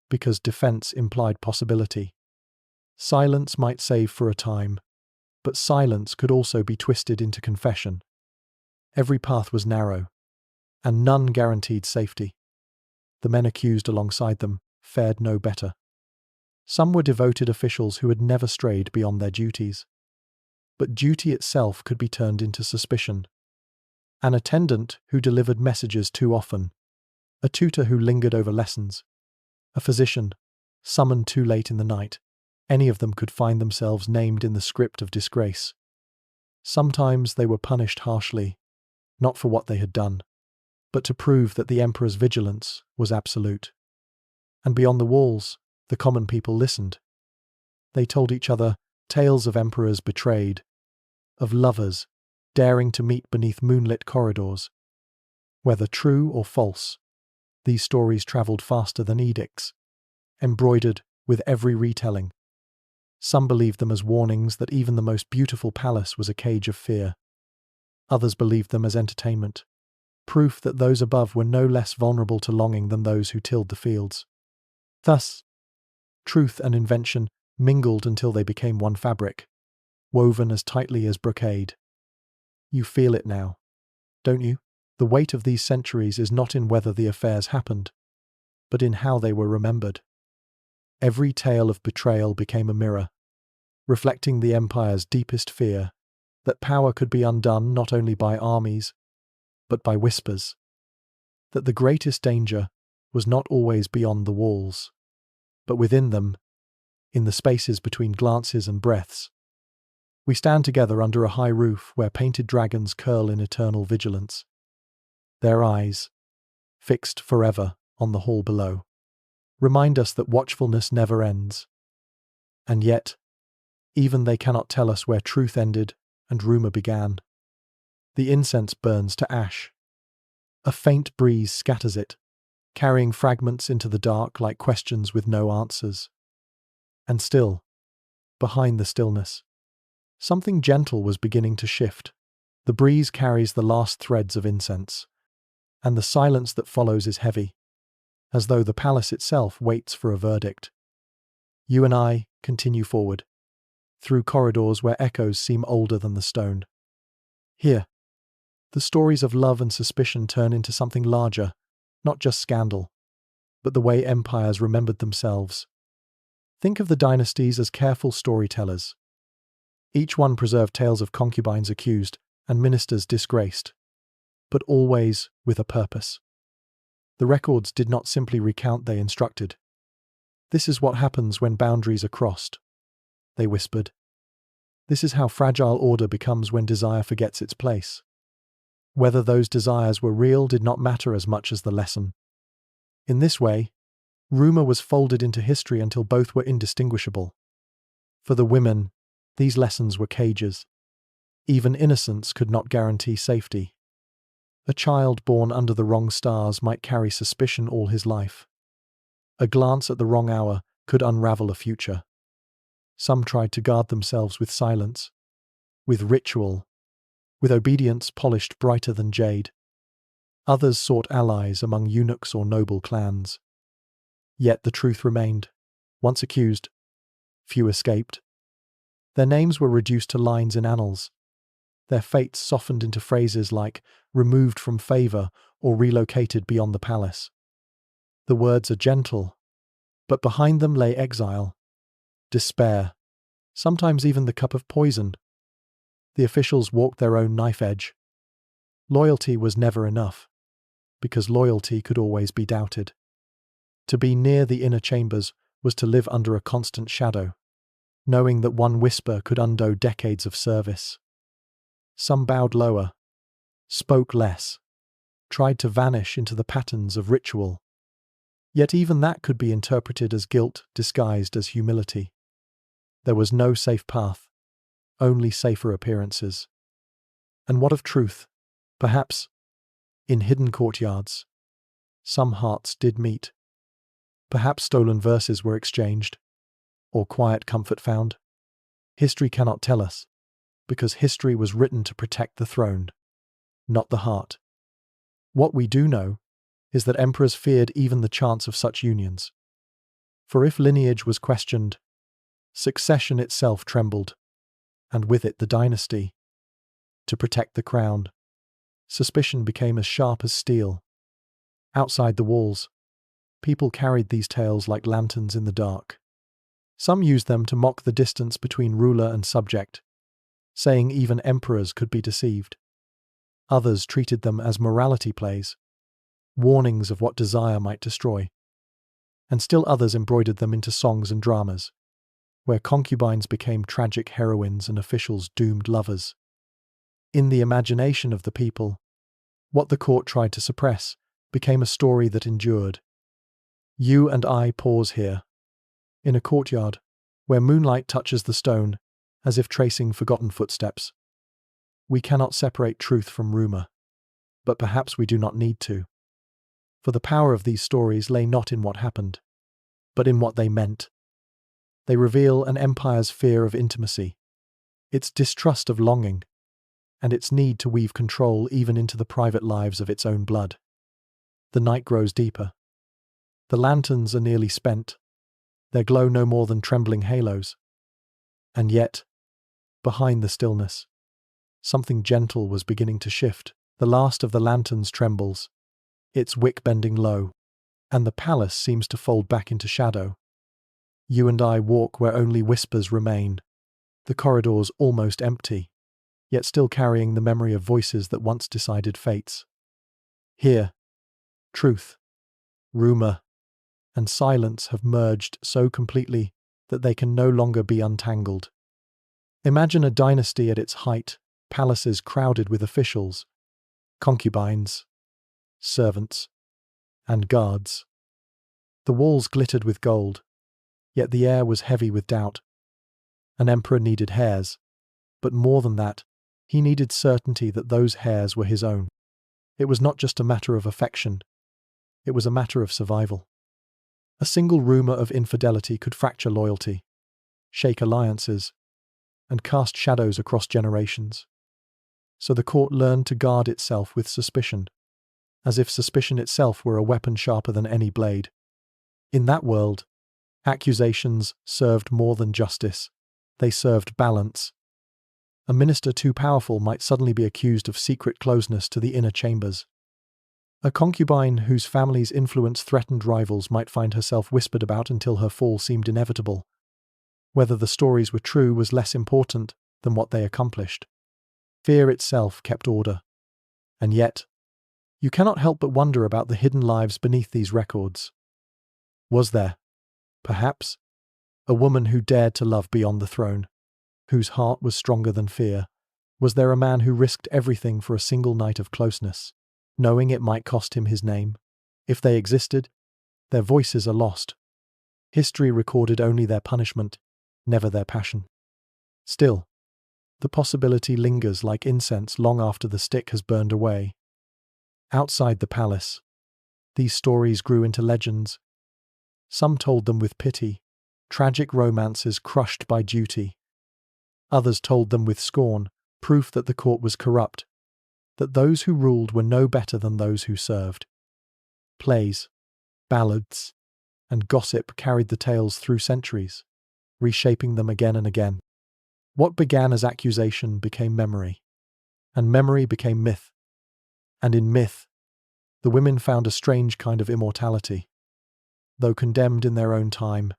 [SPEAKER 1] because defense implied possibility. Silence might save for a time, but silence could also be twisted into confession. Every path was narrow, and none guaranteed safety. The men accused alongside them fared no better. Some were devoted officials who had never strayed beyond their duties. But duty itself could be turned into suspicion. An attendant who delivered messages too often, a tutor who lingered over lessons, a physician summoned too late in the night, any of them could find themselves named in the script of disgrace. Sometimes they were punished harshly, not for what they had done, but to prove that the emperor's vigilance was absolute. And beyond the walls, the common people listened. They told each other tales of emperors betrayed, of lovers daring to meet beneath moonlit corridors. Whether true or false, these stories travelled faster than edicts, embroidered with every retelling. Some believed them as warnings that even the most beautiful palace was a cage of fear. Others believed them as entertainment, proof that those above were no less vulnerable to longing than those who tilled the fields. Thus, truth and invention mingled until they became one fabric, woven as tightly as brocade. You feel it now, don't you? The weight of these centuries is not in whether the affairs happened, but in how they were remembered. Every tale of betrayal became a mirror, reflecting the empire's deepest fear, that power could be undone not only by armies, but by whispers. That the greatest danger was not always beyond the walls, but within them, in the spaces between glances and breaths. We stand together under a high roof where painted dragons curl in eternal vigilance, their eyes, fixed forever on the hall below, remind us that watchfulness never ends. And yet, even they cannot tell us where truth ended and rumor began. The incense burns to ash. A faint breeze scatters it, carrying fragments into the dark like questions with no answers. And still, behind the stillness, something gentle was beginning to shift. The breeze carries the last threads of incense, and the silence that follows is heavy, as though the palace itself waits for a verdict. You and I continue forward, through corridors where echoes seem older than the stone. Here, the stories of love and suspicion turn into something larger, not just scandal, but the way empires remembered themselves. Think of the dynasties as careful storytellers. Each one preserved tales of concubines accused and ministers disgraced, but always with a purpose. The records did not simply recount, they instructed. This is what happens when boundaries are crossed, they whispered. This is how fragile order becomes when desire forgets its place. Whether those desires were real did not matter as much as the lesson. In this way, rumor was folded into history until both were indistinguishable. For the women, these lessons were cages. Even innocence could not guarantee safety. A child born under the wrong stars might carry suspicion all his life. A glance at the wrong hour could unravel a future. Some tried to guard themselves with silence, with ritual, with obedience polished brighter than jade. Others sought allies among eunuchs or noble clans. Yet the truth remained. Once accused, few escaped. Their names were reduced to lines in annals. Their fates softened into phrases like removed from favor or relocated beyond the palace. The words are gentle, but behind them lay exile, despair, sometimes even the cup of poison. The officials walked their own knife edge. Loyalty was never enough, because loyalty could always be doubted. To be near the inner chambers was to live under a constant shadow, knowing that one whisper could undo decades of service. Some bowed lower, spoke less, tried to vanish into the patterns of ritual. Yet even that could be interpreted as guilt disguised as humility. There was no safe path, only safer appearances. And what of truth? Perhaps, in hidden courtyards, some hearts did meet. Perhaps stolen verses were exchanged, or quiet comfort found. History cannot tell us, because history was written to protect the throne, not the heart. What we do know is that emperors feared even the chance of such unions. For if lineage was questioned, succession itself trembled, and with it the dynasty. To protect the crown, suspicion became as sharp as steel. Outside the walls, people carried these tales like lanterns in the dark. Some used them to mock the distance between ruler and subject, saying even emperors could be deceived. Others treated them as morality plays, warnings of what desire might destroy. And still others embroidered them into songs and dramas, where concubines became tragic heroines and officials doomed lovers. In the imagination of the people, what the court tried to suppress became a story that endured. You and I pause here, in a courtyard, where moonlight touches the stone, as if tracing forgotten footsteps. We cannot separate truth from rumor, but perhaps we do not need to. For the power of these stories lay not in what happened, but in what they meant. They reveal an empire's fear of intimacy, its distrust of longing, and its need to weave control even into the private lives of its own blood. The night grows deeper. The lanterns are nearly spent, their glow no more than trembling halos. And yet, behind the stillness, something gentle was beginning to shift. The last of the lanterns trembles, its wick bending low, and the palace seems to fold back into shadow. You and I walk where only whispers remain, the corridors almost empty, yet still carrying the memory of voices that once decided fates. Here, truth, rumor, and silence have merged so completely that they can no longer be untangled. Imagine a dynasty at its height, palaces crowded with officials, concubines, servants, and guards. The walls glittered with gold, yet the air was heavy with doubt. An emperor needed heirs, but more than that, he needed certainty that those heirs were his own. It was not just a matter of affection, it was a matter of survival. A single rumor of infidelity could fracture loyalty, shake alliances, and cast shadows across generations. So the court learned to guard itself with suspicion, as if suspicion itself were a weapon sharper than any blade. In that world, accusations served more than justice, they served balance. A minister too powerful might suddenly be accused of secret closeness to the inner chambers. A concubine whose family's influence threatened rivals might find herself whispered about until her fall seemed inevitable. Whether the stories were true was less important than what they accomplished. Fear itself kept order. And yet, you cannot help but wonder about the hidden lives beneath these records. Was there, perhaps, a woman who dared to love beyond the throne, whose heart was stronger than fear? Was there a man who risked everything for a single night of closeness, knowing it might cost him his name? If they existed, their voices are lost. History recorded only their punishment, never their passion. Still, the possibility lingers like incense long after the stick has burned away. Outside the palace, these stories grew into legends. Some told them with pity, tragic romances crushed by duty. Others told them with scorn, proof that the court was corrupt, that those who ruled were no better than those who served. Plays, ballads, and gossip carried the tales through centuries, reshaping them again and again. What began as accusation became memory, and memory became myth. And in myth, the women found a strange kind of immortality. Though condemned in their own time,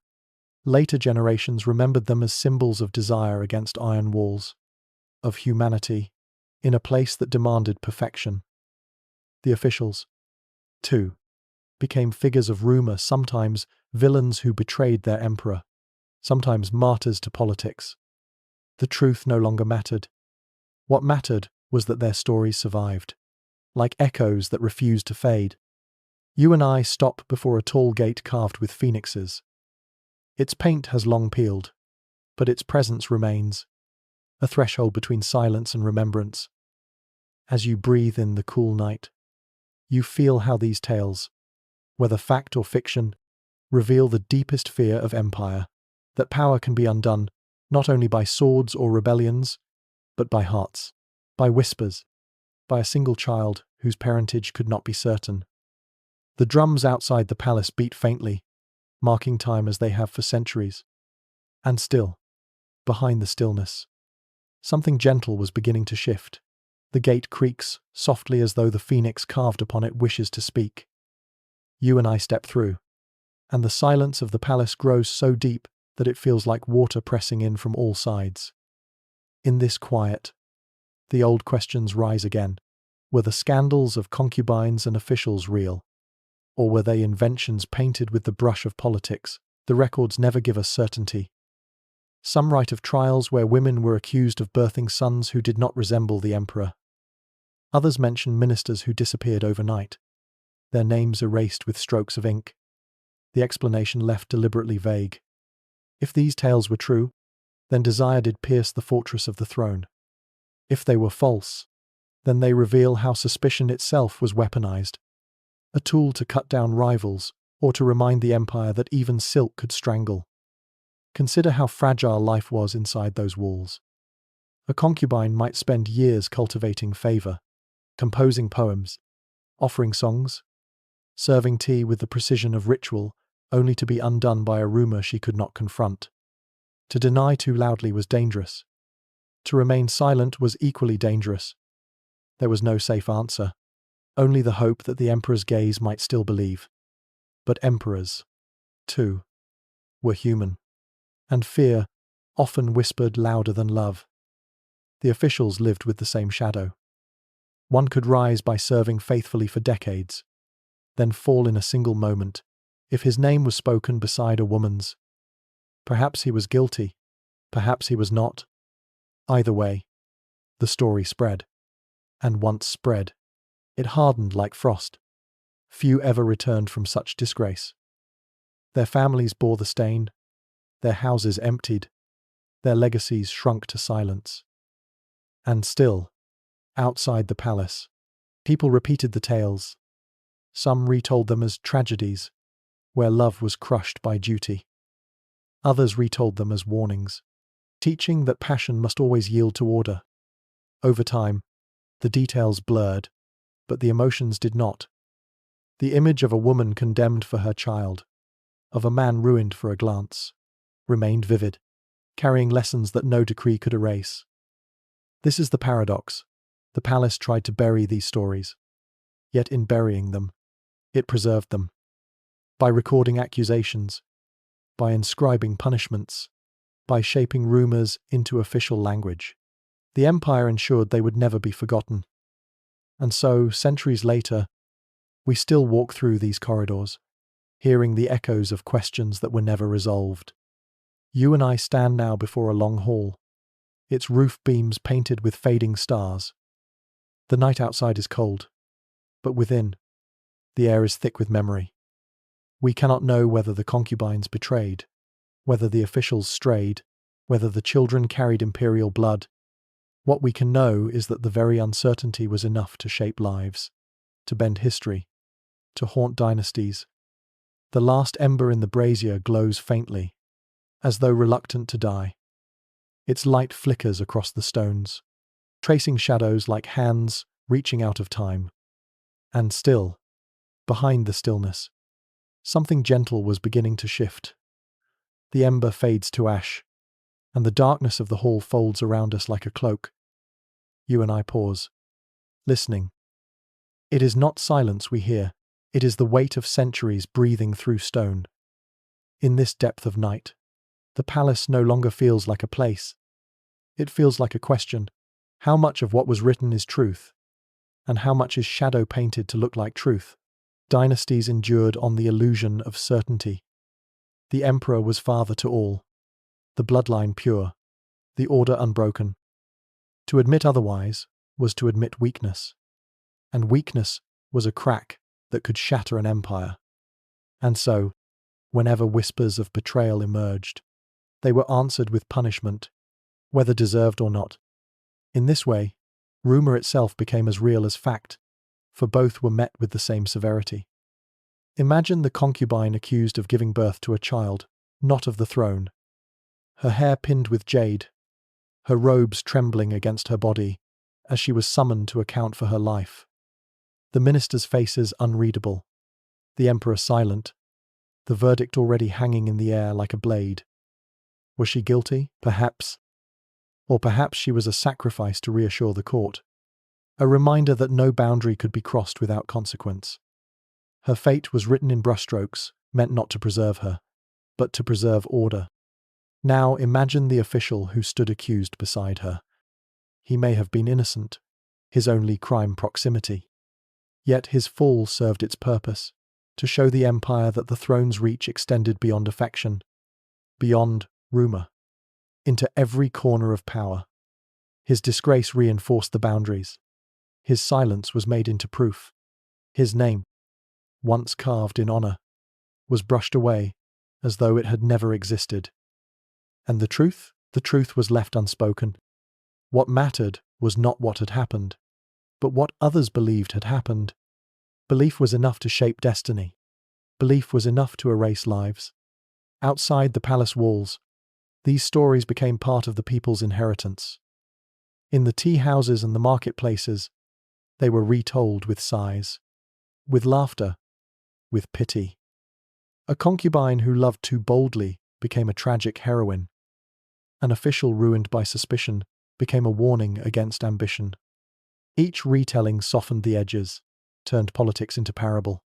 [SPEAKER 1] later generations remembered them as symbols of desire against iron walls, of humanity, in a place that demanded perfection. The officials, too, became figures of rumor, sometimes villains who betrayed their emperor, sometimes martyrs to politics. The truth no longer mattered. What mattered was that their stories survived, like echoes that refused to fade. You and I stop before a tall gate carved with phoenixes. Its paint has long peeled, but its presence remains, a threshold between silence and remembrance. As you breathe in the cool night, you feel how these tales, whether fact or fiction, reveal the deepest fear of empire, that power can be undone not only by swords or rebellions, but by hearts, by whispers, by a single child whose parentage could not be certain. The drums outside the palace beat faintly, marking time as they have for centuries. And still, behind the stillness, something gentle was beginning to shift. The gate creaks softly as though the phoenix carved upon it wishes to speak. You and I step through, and the silence of the palace grows so deep that it feels like water pressing in from all sides. In this quiet, the old questions rise again. Were the scandals of concubines and officials real? Or were they inventions painted with the brush of politics? The records never give us certainty. Some write of trials where women were accused of birthing sons who did not resemble the emperor. Others mention ministers who disappeared overnight, their names erased with strokes of ink, the explanation left deliberately vague. If these tales were true, then desire did pierce the fortress of the throne. If they were false, then they reveal how suspicion itself was weaponized, a tool to cut down rivals or to remind the empire that even silk could strangle. Consider how fragile life was inside those walls. A concubine might spend years cultivating favor, composing poems, offering songs, serving tea with the precision of ritual, only to be undone by a rumor she could not confront. To deny too loudly was dangerous. To remain silent was equally dangerous. There was no safe answer, only the hope that the emperor's gaze might still believe. But emperors, too, were human, and fear often whispered louder than love. The officials lived with the same shadow. One could rise by serving faithfully for decades, then fall in a single moment, if his name was spoken beside a woman's. Perhaps he was guilty, perhaps he was not. Either way, the story spread. And once spread, it hardened like frost. Few ever returned from such disgrace. Their families bore the stain, their houses emptied, their legacies shrunk to silence. And still, outside the palace, people repeated the tales. Some retold them as tragedies, where love was crushed by duty. Others retold them as warnings, teaching that passion must always yield to order. Over time, the details blurred, but the emotions did not. The image of a woman condemned for her child, of a man ruined for a glance, remained vivid, carrying lessons that no decree could erase. This is the paradox. The palace tried to bury these stories, yet in burying them, it preserved them. By recording accusations, by inscribing punishments, by shaping rumors into official language, the empire ensured they would never be forgotten. And so, centuries later, we still walk through these corridors, hearing the echoes of questions that were never resolved. You and I stand now before a long hall, its roof beams painted with fading stars. The night outside is cold, but within, the air is thick with memory. We cannot know whether the concubines betrayed, whether the officials strayed, whether the children carried imperial blood. What we can know is that the very uncertainty was enough to shape lives, to bend history, to haunt dynasties. The last ember in the brazier glows faintly, as though reluctant to die. Its light flickers across the stones, tracing shadows like hands reaching out of time. And still, behind the stillness, something gentle was beginning to shift. The ember fades to ash, and the darkness of the hall folds around us like a cloak. You and I pause, listening. It is not silence we hear, it is the weight of centuries breathing through stone. In this depth of night, the palace no longer feels like a place. It feels like a question. How much of what was written is truth? And how much is shadow painted to look like truth? Dynasties endured on the illusion of certainty. The emperor was father to all, the bloodline pure, the order unbroken. To admit otherwise was to admit weakness, and weakness was a crack that could shatter an empire. And so, whenever whispers of betrayal emerged, they were answered with punishment, whether deserved or not. In this way, rumor itself became as real as fact, for both were met with the same severity. Imagine the concubine accused of giving birth to a child, not of the throne. Her hair pinned with jade, her robes trembling against her body, as she was summoned to account for her life. The ministers' faces unreadable, the emperor silent, the verdict already hanging in the air like a blade. Was she guilty? Perhaps. Or perhaps she was a sacrifice to reassure the court, a reminder that no boundary could be crossed without consequence. Her fate was written in brushstrokes, meant not to preserve her, but to preserve order. Now imagine the official who stood accused beside her. He may have been innocent, his only crime proximity. Yet his fall served its purpose, to show the empire that the throne's reach extended beyond affection, beyond rumor, into every corner of power. His disgrace reinforced the boundaries. His silence was made into proof. His name, once carved in honor, was brushed away as though it had never existed. And the truth was left unspoken. What mattered was not what had happened, but what others believed had happened. Belief was enough to shape destiny. Belief was enough to erase lives. Outside the palace walls, these stories became part of the people's inheritance. In the tea houses and the marketplaces, they were retold with sighs, with laughter, with pity. A concubine who loved too boldly became a tragic heroine. An official ruined by suspicion became a warning against ambition. Each retelling softened the edges, turned politics into parable,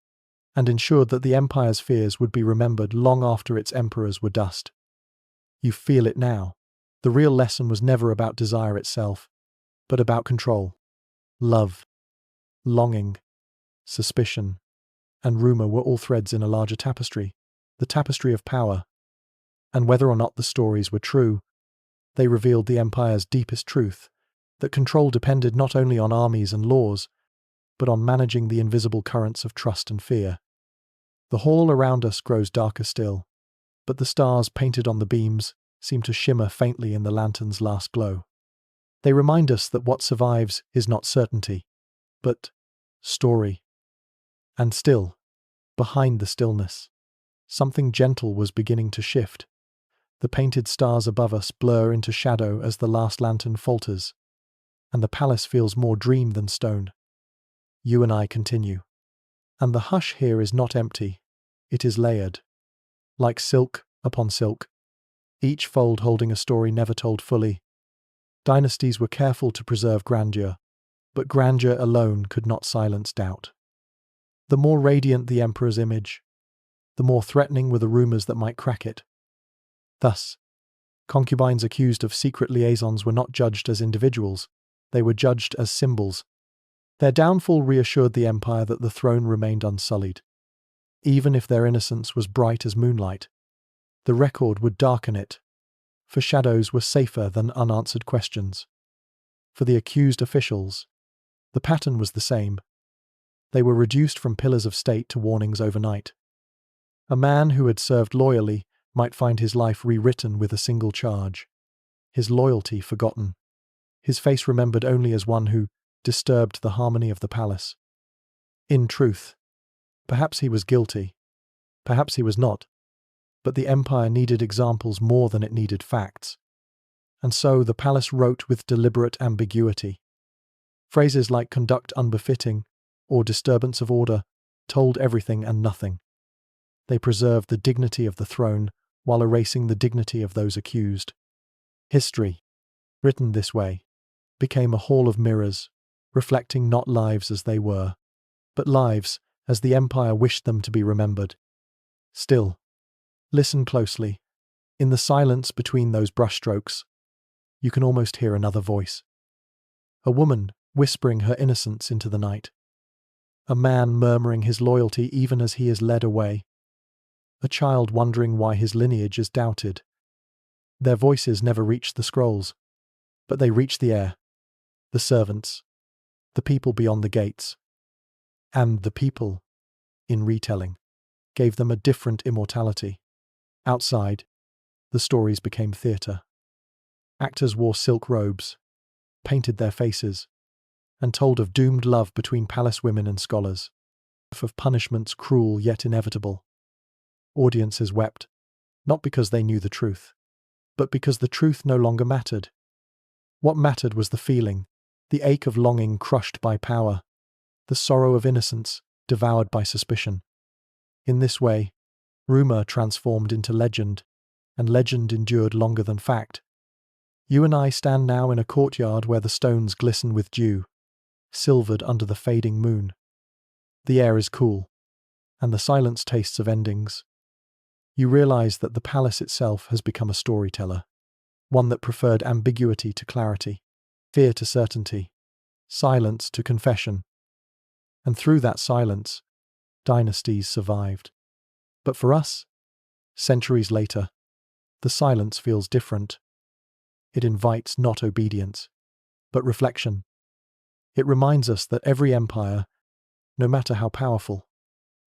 [SPEAKER 1] and ensured that the empire's fears would be remembered long after its emperors were dust. You feel it now. The real lesson was never about desire itself, but about control. Love, longing, suspicion, and rumor were all threads in a larger tapestry, the tapestry of power. And whether or not the stories were true, they revealed the empire's deepest truth, that control depended not only on armies and laws, but on managing the invisible currents of trust and fear. The hall around us grows darker still, but the stars painted on the beams seem to shimmer faintly in the lantern's last glow. They remind us that what survives is not certainty, but story. And still, behind the stillness, something gentle was beginning to shift. The painted stars above us blur into shadow as the last lantern falters, and the palace feels more dream than stone. You and I continue. And the hush here is not empty, it is layered. Like silk upon silk, each fold holding a story never told fully. Dynasties were careful to preserve grandeur, but grandeur alone could not silence doubt. The more radiant the emperor's image, the more threatening were the rumors that might crack it. Thus, concubines accused of secret liaisons were not judged as individuals, they were judged as symbols. Their downfall reassured the empire that the throne remained unsullied. Even if their innocence was bright as moonlight, the record would darken it, for shadows were safer than unanswered questions. For the accused officials, the pattern was the same. They were reduced from pillars of state to warnings overnight. A man who had served loyally might find his life rewritten with a single charge, his loyalty forgotten, his face remembered only as one who disturbed the harmony of the palace. In truth, perhaps he was guilty, perhaps he was not, but the empire needed examples more than it needed facts. And so the palace wrote with deliberate ambiguity. Phrases like conduct unbefitting or disturbance of order told everything and nothing. They preserved the dignity of the throne while erasing the dignity of those accused. History, written this way, became a hall of mirrors, reflecting not lives as they were, but lives as the empire wished them to be remembered. Still, listen closely. In the silence between those brushstrokes, you can almost hear another voice. A woman whispering her innocence into the night. A man murmuring his loyalty even as he is led away. A child wondering why his lineage is doubted. Their voices never reach the scrolls, but they reach the air, the servants, the people beyond the gates. And the people, in retelling, gave them a different immortality. Outside, the stories became theatre. Actors wore silk robes, painted their faces, and told of doomed love between palace women and scholars, of punishments cruel yet inevitable. Audiences wept, not because they knew the truth, but because the truth no longer mattered. What mattered was the feeling, the ache of longing crushed by power, the sorrow of innocence devoured by suspicion. In this way, rumor transformed into legend, and legend endured longer than fact. You and I stand now in a courtyard where the stones glisten with dew, silvered under the fading moon. The air is cool, and the silence tastes of endings. You realize that the palace itself has become a storyteller, one that preferred ambiguity to clarity, fear to certainty, silence to confession. And through that silence, dynasties survived. But for us, centuries later, the silence feels different. It invites not obedience, but reflection. It reminds us that every empire, no matter how powerful,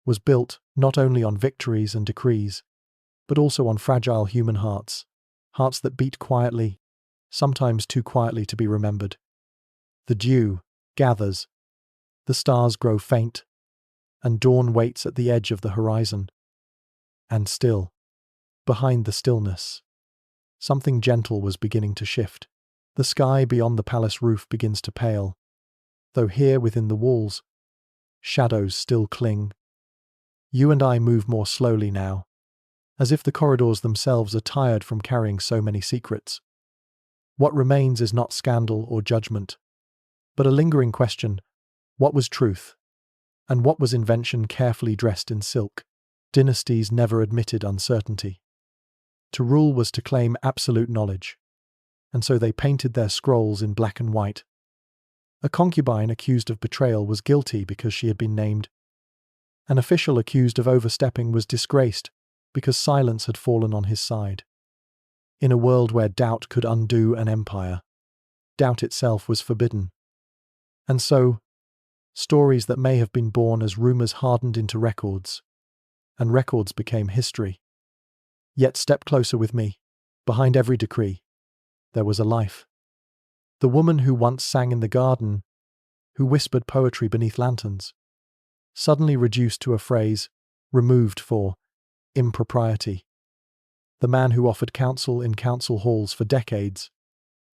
[SPEAKER 1] was built not only on victories and decrees, but also on fragile human hearts, hearts that beat quietly, sometimes too quietly to be remembered. The dew gathers, the stars grow faint, and dawn waits at the edge of the horizon. And still, behind the stillness, something gentle was beginning to shift. The sky beyond the palace roof begins to pale, though here within the walls, shadows still cling. You and I move more slowly now, as if the corridors themselves are tired from carrying so many secrets. What remains is not scandal or judgment, but a lingering question: what was truth, and what was invention carefully dressed in silk? Dynasties never admitted uncertainty. To rule was to claim absolute knowledge, and so they painted their scrolls in black and white. A concubine accused of betrayal was guilty because she had been named. An official accused of overstepping was disgraced because silence had fallen on his side. In a world where doubt could undo an empire, doubt itself was forbidden. And so, stories that may have been born as rumors hardened into records, and records became history. Yet step closer with me. Behind every decree, there was a life. The woman who once sang in the garden, who whispered poetry beneath lanterns, suddenly reduced to a phrase, removed for impropriety. The man who offered counsel in council halls for decades,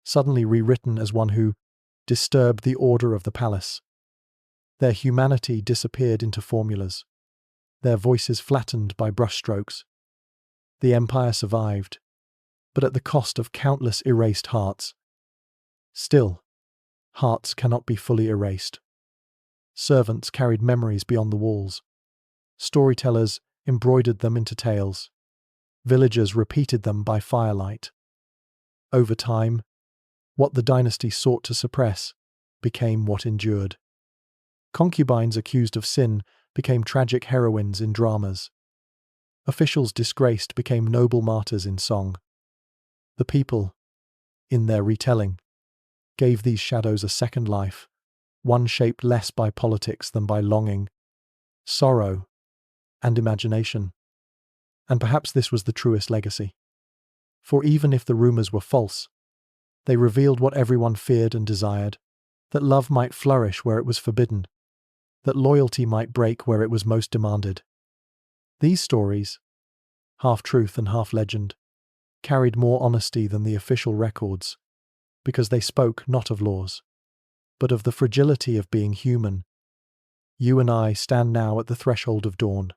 [SPEAKER 1] suddenly rewritten as one who disturbed the order of the palace. Their humanity disappeared into formulas, their voices flattened by brushstrokes. The empire survived, but at the cost of countless erased hearts. Still, hearts cannot be fully erased. Servants carried memories beyond the walls. Storytellers embroidered them into tales. Villagers repeated them by firelight. Over time, what the dynasty sought to suppress became what endured. Concubines accused of sin became tragic heroines in dramas. Officials disgraced became noble martyrs in song. The people, in their retelling, gave these shadows a second life, one shaped less by politics than by longing, sorrow, and imagination. And perhaps this was the truest legacy. For even if the rumors were false, they revealed what everyone feared and desired, that love might flourish where it was forbidden, that loyalty might break where it was most demanded. These stories, half truth and half legend, carried more honesty than the official records, because they spoke not of laws, but of the fragility of being human. You and I stand now at the threshold of dawn.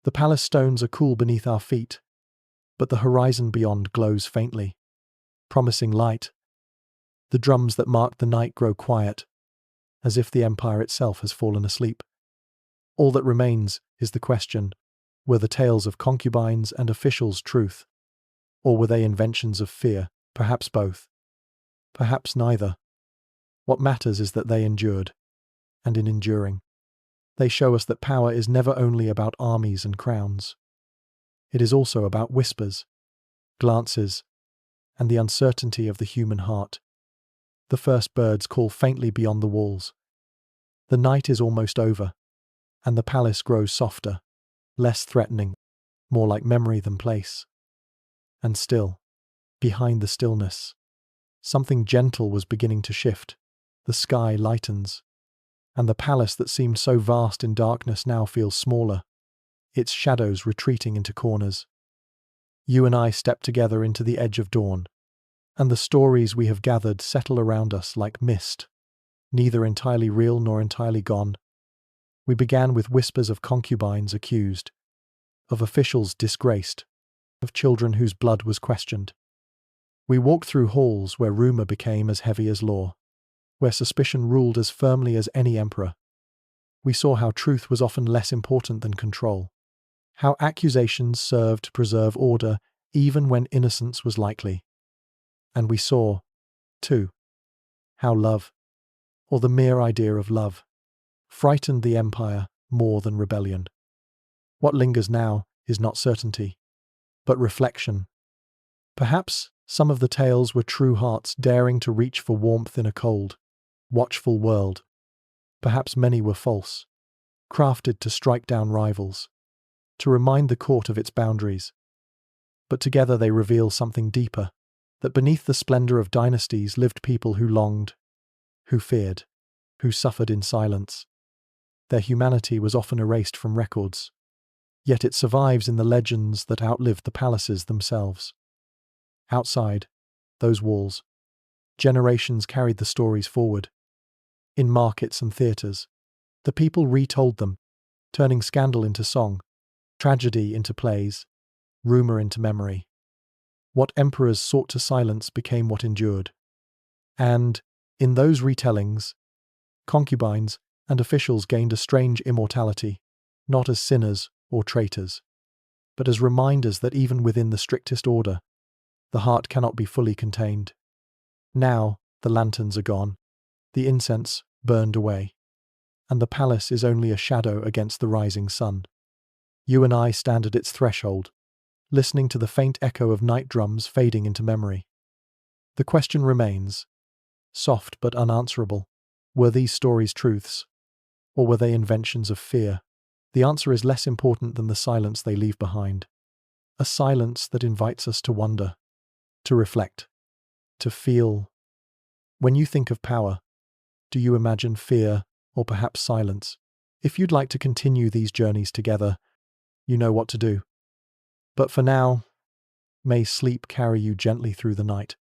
[SPEAKER 1] The palace stones are cool beneath our feet, but the horizon beyond glows faintly, promising light. The drums that mark the night grow quiet, as if the empire itself has fallen asleep. All that remains is the question, were the tales of concubines and officials truth? Or were they inventions of fear? Perhaps both. Perhaps neither. What matters is that they endured, and in enduring, they show us that power is never only about armies and crowns. It is also about whispers, glances, and the uncertainty of the human heart. The first birds call faintly beyond the walls. The night is almost over, and the palace grows softer, less threatening, more like memory than place. And still, behind the stillness, something gentle was beginning to shift. The sky lightens, and the palace that seemed so vast in darkness now feels smaller, its shadows retreating into corners. You and I step together into the edge of dawn, and the stories we have gathered settle around us like mist, neither entirely real nor entirely gone. We began with whispers of concubines accused, of officials disgraced, of children whose blood was questioned. We walked through halls where rumor became as heavy as law, where suspicion ruled as firmly as any emperor. We saw how truth was often less important than control, how accusations served to preserve order even when innocence was likely. And we saw, too, how love, or the mere idea of love, frightened the empire more than rebellion. What lingers now is not certainty, but reflection. Perhaps some of the tales were true hearts daring to reach for warmth in a cold, watchful world. Perhaps many were false, crafted to strike down rivals, to remind the court of its boundaries. But together they reveal something deeper, that beneath the splendor of dynasties lived people who longed, who feared, who suffered in silence. Their humanity was often erased from records, yet it survives in the legends that outlived the palaces themselves. Outside those walls, generations carried the stories forward. In markets and theatres, the people retold them, turning scandal into song, tragedy into plays, rumor into memory. What emperors sought to silence became what endured. And, in those retellings, concubines and officials gained a strange immortality, not as sinners or traitors, but as reminders that even within the strictest order, the heart cannot be fully contained. Now, the lanterns are gone, the incense burned away, and the palace is only a shadow against the rising sun. You and I stand at its threshold, listening to the faint echo of night drums fading into memory. The question remains, soft but unanswerable, were these stories truths, or were they inventions of fear? The answer is less important than the silence they leave behind. A silence that invites us to wonder, to reflect, to feel. When you think of power, do you imagine fear or perhaps silence? If you'd like to continue these journeys together, you know what to do. But for now, may sleep carry you gently through the night.